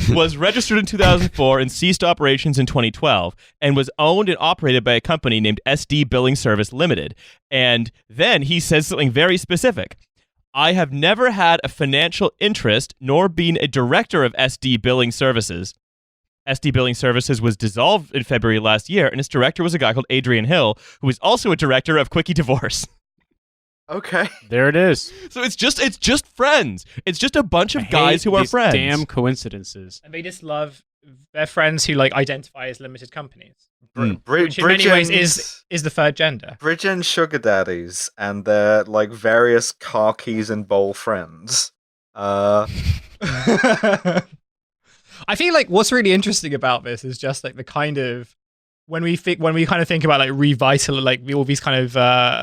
was registered in 2004 and ceased operations in 2012, and was owned and operated by a company named SD Billing Service Limited. And then he says something very specific. I have never had a financial interest nor been a director of SD Billing Services. SD Billing Services was dissolved in February last year, and its director was a guy called Adrian Hill, who was also a director of Quickie Divorce. Okay. There it is. So it's just friends. It's just a bunch of guys who are friends. Damn coincidences. And they just love their friends who like identify as limited companies. Which in many ways is the third gender. Bridge and sugar daddies and their like various car keys and bowl friends. I feel like what's really interesting about this is just like the kind of when we kind of think about like revital, like all these kind of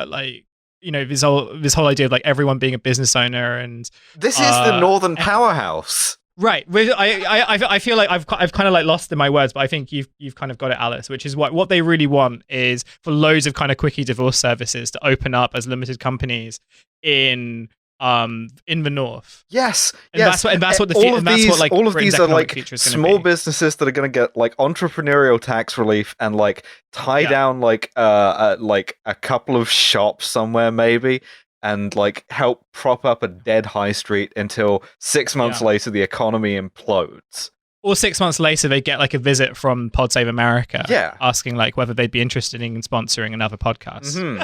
like, you know, this whole idea of like everyone being a business owner, and this is the Northern powerhouse, right? I feel like I've kind of like lost in my words, but I think you've kind of got it, Alice. Which is what they really want is for loads of kind of quickie divorce services to open up as limited companies in the north. Yes. That's what all of these are like small be. businesses that are going to get like entrepreneurial tax relief and like tie down like a couple of shops somewhere maybe, and like help prop up a dead high street until 6 months later the economy implodes. Or 6 months later, they get like a visit from Pod Save America, asking like whether they'd be interested in sponsoring another podcast. Mm-hmm.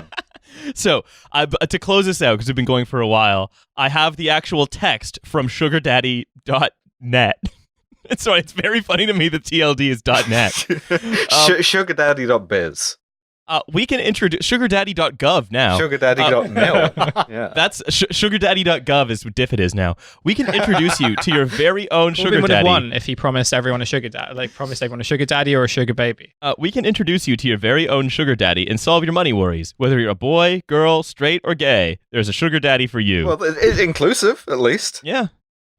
So to close this out, because we've been going for a while, I have the actual text from SugarDaddy.net. So it's very funny to me that TLD is .net. SugarDaddy.biz. We can introduce sugardaddy.gov now. Sugardaddy.mil. Yeah. That's sugardaddy.gov is what diff it is now. We can introduce you to your very own sugar Corbyn would have daddy. won if he promised everyone a sugar daddy, like promised everyone a sugar daddy or a sugar baby. We can introduce you to your very own sugar daddy and solve your money worries. Whether you're a boy, girl, straight, or gay, there's a sugar daddy for you. Well, it's inclusive, at least. Yeah.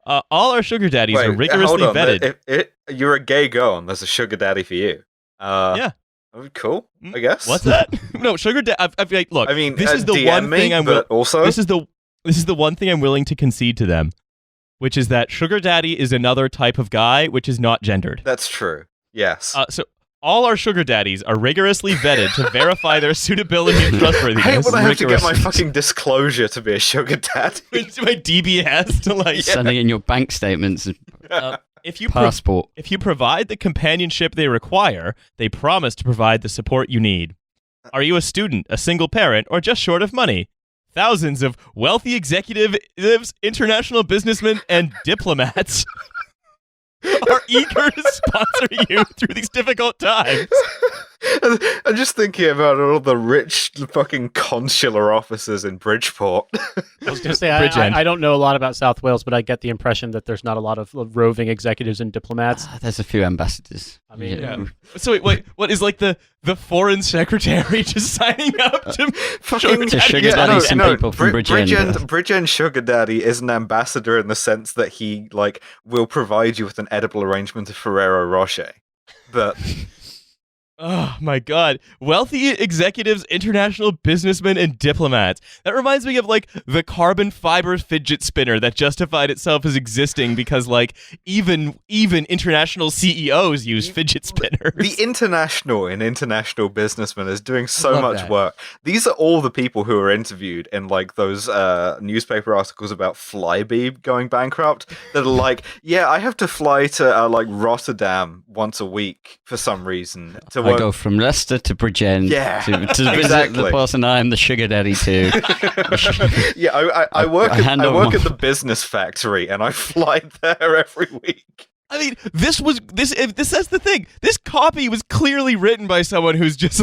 All our sugar daddies Wait, are rigorously hold on. vetted. If you're a gay girl and there's a sugar daddy for you. Yeah. Cool, I guess. What's that? No, sugar daddy. Look, I mean, this is the DM one me, thing I'm. but also This is the one thing I'm willing to concede to them, which is that sugar daddy is another type of guy, which is not gendered. that's true. Yes. So all our sugar daddies are rigorously vetted to verify their suitability and I trustworthiness. hate when I have to get my rigorous. fucking disclosure to be a sugar daddy. My DBS to like. Sending in your bank statements and If you passport. if you provide the companionship they require, they promise to provide the support you need. Are you a student, a single parent, or just short of money? Thousands of wealthy executives, international businessmen, and diplomats are eager to sponsor you through these difficult times. I'm just thinking about all the rich fucking consular officers in Bridgeport. I was going to say, Bridgend. I don't know a lot about South Wales, but I get the impression that there's not a lot of roving executives and diplomats. There's a few ambassadors. I mean, Yeah. So wait, what is like the foreign secretary just signing up to Fucking To sugar daddy some people from Bridgend. Bridgend Sugar Daddy is an ambassador in the sense that he like will provide you with an edible arrangement of Ferrero Rocher. But Oh my god. Wealthy executives, international businessmen, and diplomats. That reminds me of like the carbon fiber fidget spinner that justified itself as existing because like even international CEOs use fidget spinners. the international and international businessman is doing so Love much that. work. These are all the people who are interviewed in like those newspaper articles about Flybe going bankrupt that are like, yeah, I have to fly to like Rotterdam once a week for some reason to I go from Leicester to Bridgend Yeah, to visit exactly. the person I am the sugar daddy to. Yeah, I work I at, hand I over work my- at the business factory and I fly there every week. I mean, that's the thing. This copy was clearly written by someone who's just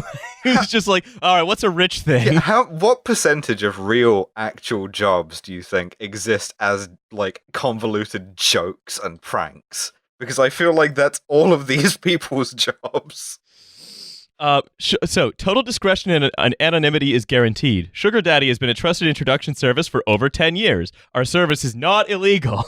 like, all right, what's a rich thing? Yeah, what percentage of real actual jobs do you think exist as like convoluted jokes and pranks? Because I feel like that's all of these people's jobs. So total discretion and anonymity is guaranteed. Sugar Daddy has been a trusted introduction service for over 10 years. Our service is not illegal.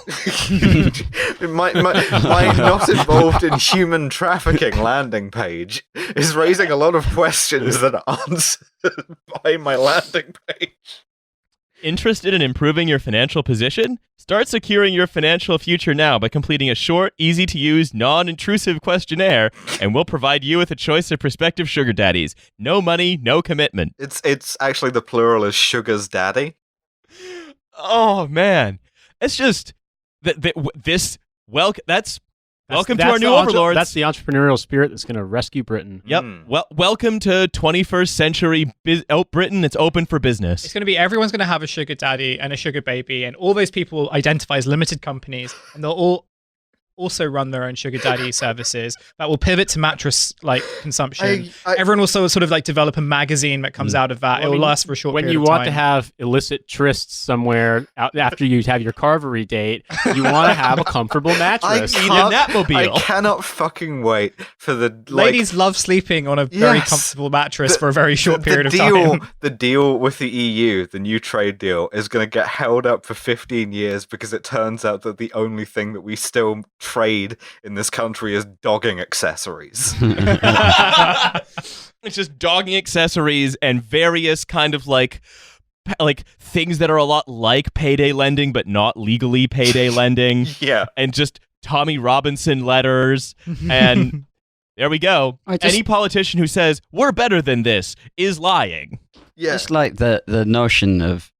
my not involved in human trafficking landing page is raising a lot of questions that are answered by my landing page. Interested in improving your financial position? Start securing your financial future now by completing a short, easy-to-use, non-intrusive questionnaire, and we'll provide you with a choice of prospective sugar daddies. No money, no commitment. It's actually the plural is sugar's daddy. Oh man, it's just this. Welcome to our new overlords. That's the entrepreneurial spirit that's going to rescue Britain. Yep. Well, welcome to 21st century Britain. It's open for business. It's going to be everyone's going to have a sugar daddy and a sugar baby, and all those people identify as limited companies, and they'll all also run their own sugar daddy services that will pivot to mattress like consumption. Everyone will sort of like develop a magazine that comes out of that. Well, It will last for a short When period you of want time. to have illicit trysts somewhere after you have your carvery date, you want to have a comfortable mattress. Natmobile. I cannot fucking wait for the Ladies love sleeping on a very Yes. comfortable mattress for a very short period of deal, time. The deal with the EU, the new trade deal, is going to get held up for 15 years because it turns out that the only thing that we still trade in this country is dogging accessories. It's just dogging accessories and various kind of like things that are a lot like payday lending, but not legally payday lending. Yeah. And just Tommy Robinson letters. And there we go. Any politician who says, we're better than this, is lying. Yeah. Just like the notion of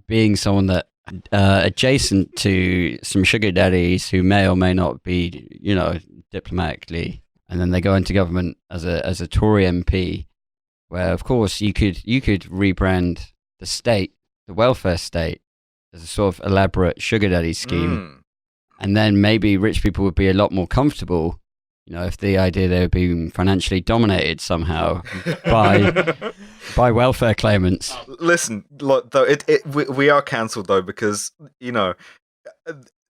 being someone that adjacent to some sugar daddies who may or may not be, diplomatically, and then they go into government as a Tory MP, where of course you could rebrand the state, the welfare state, as a sort of elaborate sugar daddy scheme, and then maybe rich people would be a lot more comfortable if the idea they were being financially dominated somehow by welfare claimants. Listen, look, though, we are cancelled though because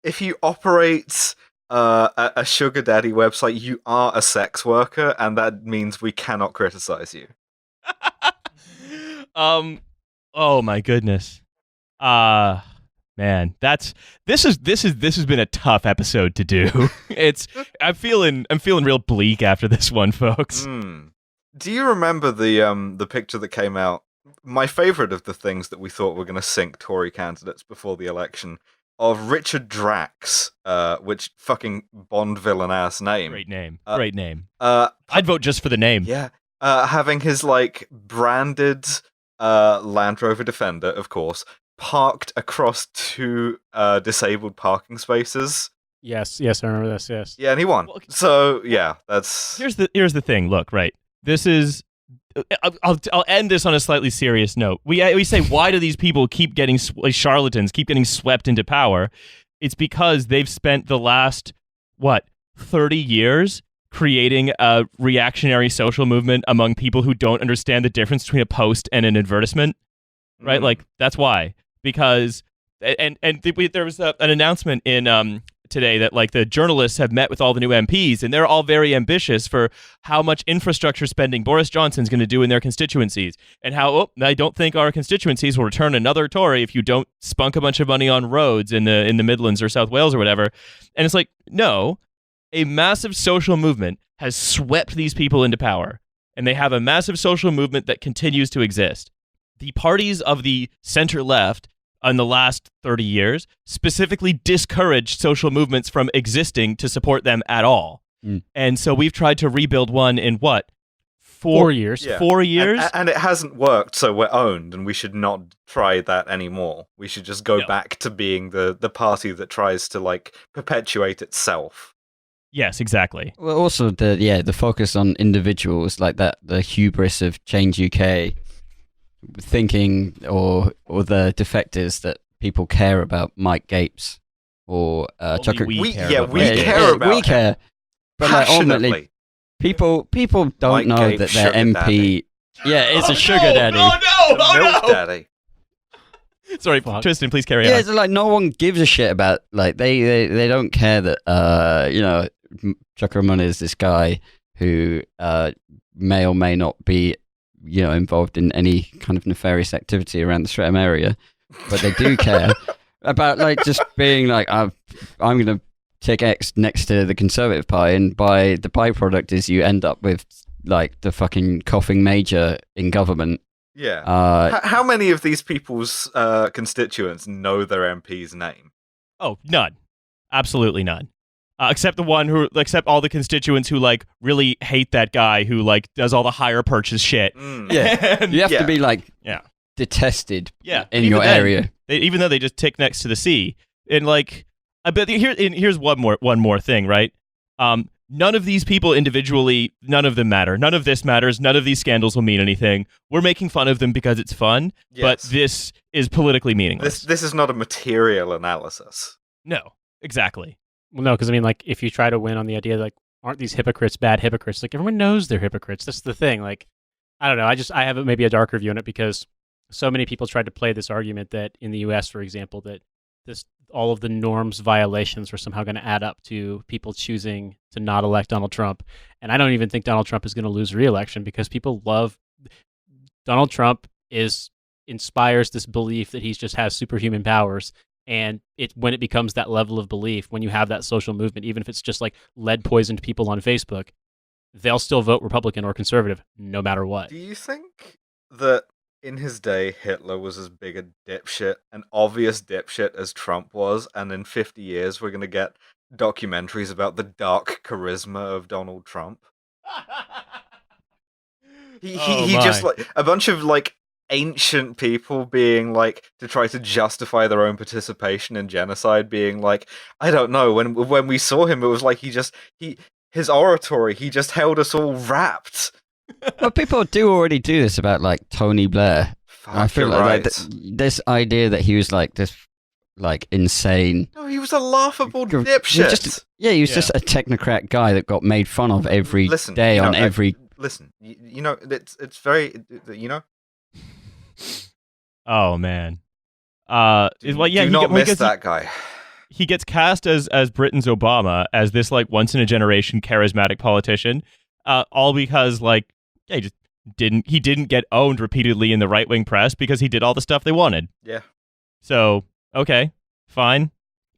if you operate a sugar daddy website, you are a sex worker, and that means we cannot criticize you. Oh my goodness. Man, this has been a tough episode to do. I'm feeling real bleak after this one, folks. Do you remember the picture that came out? My favorite of the things that we thought were going to sink Tory candidates before the election, of Richard Drax, which fucking Bond villain ass name. Great name. Great name. I'd vote just for the name. Yeah. Having his branded Land Rover Defender, of course, parked across 2 disabled parking spaces. Yes, I remember this. Yes. Yeah, and he won. So yeah, that's here's the thing. Look, right. This is. I'll end this on a slightly serious note. We say, why do these people keep getting charlatans keep getting swept into power? It's because they've spent the last 30 years creating a reactionary social movement among people who don't understand the difference between a post and an advertisement. Right? Like, that's why. Because there was an announcement in today that the journalists have met with all the new MPs, and they're all very ambitious for how much infrastructure spending Boris Johnson's going to do in their constituencies, and how I don't think our constituencies will return another Tory if you don't spunk a bunch of money on roads in the Midlands or South Wales or whatever. And it's no, a massive social movement has swept these people into power, and they have a massive social movement that continues to exist. The parties of the center left in the last 30 years specifically discouraged social movements from existing to support them at all. And so we've tried to rebuild one in 4 years? Yeah. 4 years? And it hasn't worked, so we're owned, and we should not try that anymore. We should just go back to being the party that tries to perpetuate itself. Yes, exactly. Well, also the focus on individuals like that, the hubris of Change UK, thinking or the defectors that people care about Mike Gapes or Chucker. We care about we care, but ultimately people don't know Mike that Gapes, their MP. daddy. Yeah, it's a sugar daddy. Milk daddy. Sorry, Tristan, please carry on. Yeah, it's no one gives a shit about they don't care that Chucker Munn is this guy who may or may not be involved in any kind of nefarious activity around the Streatham area, but they do care about just being I'm going to take X next to the Conservative Party, and by the byproduct is you end up with the fucking coughing major in government. Yeah. How many of these people's constituents know their MP's name? Oh, none. Absolutely none. Except all the constituents who really hate that guy who does all the hire purchase shit. Yeah, you have to be detested. Yeah, in your area. Even though they just tick next to the C, and I bet here's one more thing, right? None of these people individually, none of them matter. None of this matters. None of these scandals will mean anything. We're making fun of them because it's fun, but this is politically meaningless. This is not a material analysis. No, exactly. Well, no, because if you try to win on the idea aren't these hypocrites bad hypocrites? Everyone knows they're hypocrites. That's the thing. I don't know. I have maybe a darker view on it because so many people tried to play this argument that in the U.S., for example, that all of the norms violations were somehow going to add up to people choosing to not elect Donald Trump. And I don't even think Donald Trump is going to lose re-election because people love Donald Trump inspires this belief that he just has superhuman powers. And when it becomes that level of belief, when you have that social movement, even if it's just lead poisoned people on Facebook, they'll still vote Republican or conservative no matter what. Do you think that in his day, Hitler was as big a dipshit, an obvious dipshit as Trump was, and in 50 years we're going to get documentaries about the dark charisma of Donald Trump? He just a bunch of ancient people being to try to justify their own participation in genocide, being I don't know, when we saw him it was his oratory, he just held us all wrapped. Well, people do already do this about Tony Blair. I feel this idea that he was this like insane. No, he was a laughable He was dipshit. He was just a technocrat guy that got made fun of every day on every. Listen, you know, it's very, you know. Oh man. Do not miss that guy. He gets cast as Britain's Obama, as this like once in a generation charismatic politician, all because like he didn't get owned repeatedly in the right wing press because he did all the stuff they wanted. Yeah. So okay, fine.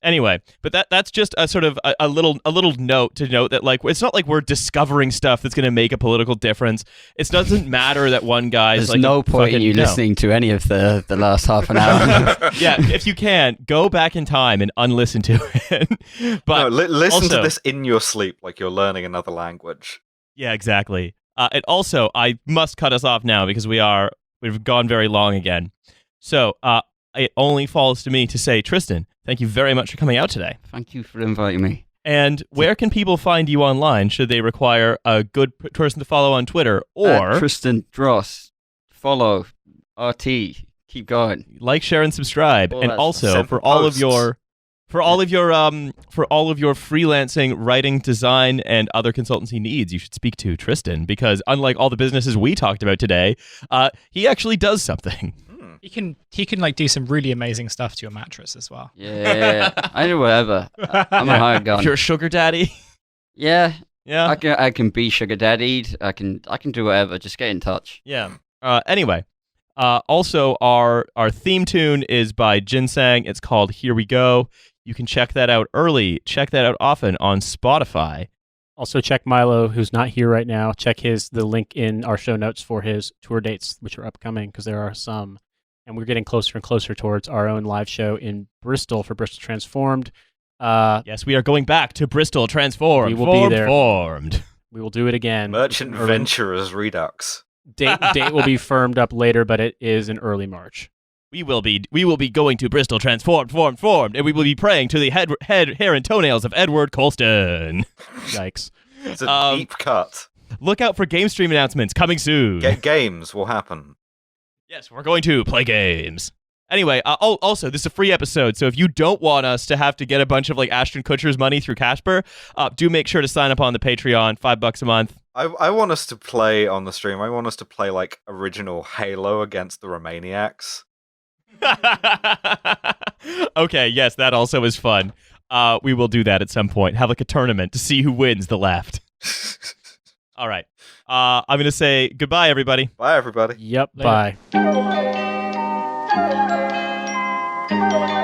Anyway, but that's just a sort of a little note to note that like it's not like we're discovering stuff that's going to make a political difference. It doesn't matter that one guy's There's like no point in you listening to any of the last half an hour. Yeah, if you can, go back in time and unlisten to it. But listen also, to this in your sleep like you're learning another language. Yeah, exactly. And also, I must cut us off now because we've gone very long again. So it only falls to me to say, Tristan, thank you very much for coming out today. Thank you for inviting me. And where can people find you online should they require a good person to follow on Twitter? Or Tristan Cross, follow, RT, keep going. Like, share, and subscribe. And also for all of your freelancing, writing, design, and other consultancy needs, you should speak to Tristan, because unlike all the businesses we talked about today, he actually does something. He can like do some really amazing stuff to your mattress as well. Yeah, I do whatever. I'm a hired gun. If you're a sugar daddy. Yeah. Yeah. I can be sugar daddied. I can do whatever. Just get in touch. Yeah. Anyway, also our theme tune is by Ginseng. It's called Here We Go. You can check that out early. Check that out often on Spotify. Also check Milo, who's not here right now. Check the link in our show notes for his tour dates, which are upcoming, because there are some. And we're getting closer and closer towards our own live show in Bristol for Bristol Transformed. Yes, we are going back to Bristol Transformed. We will be there. Formed. We will do it again. Merchant Venturers Redux. Date will be firmed up later, but it is in early March. We will be going to Bristol Transformed, and we will be praying to the head, hair, and toenails of Edward Colston. Yikes. It's a deep cut. Look out for game stream announcements coming soon. Games will happen. Yes, we're going to play games. Anyway, also, this is a free episode, so if you don't want us to have to get a bunch of like Ashton Kutcher's money through Casper, do make sure to sign up on the Patreon, $5 a month. I want us to play on the stream. I want us to play like original Halo against the Romaniacs. Okay, yes, that also is fun. We will do that at some point. Have like a tournament to see who wins the left. All right. I'm going to say goodbye, everybody. Bye, everybody. Yep, Later. bye.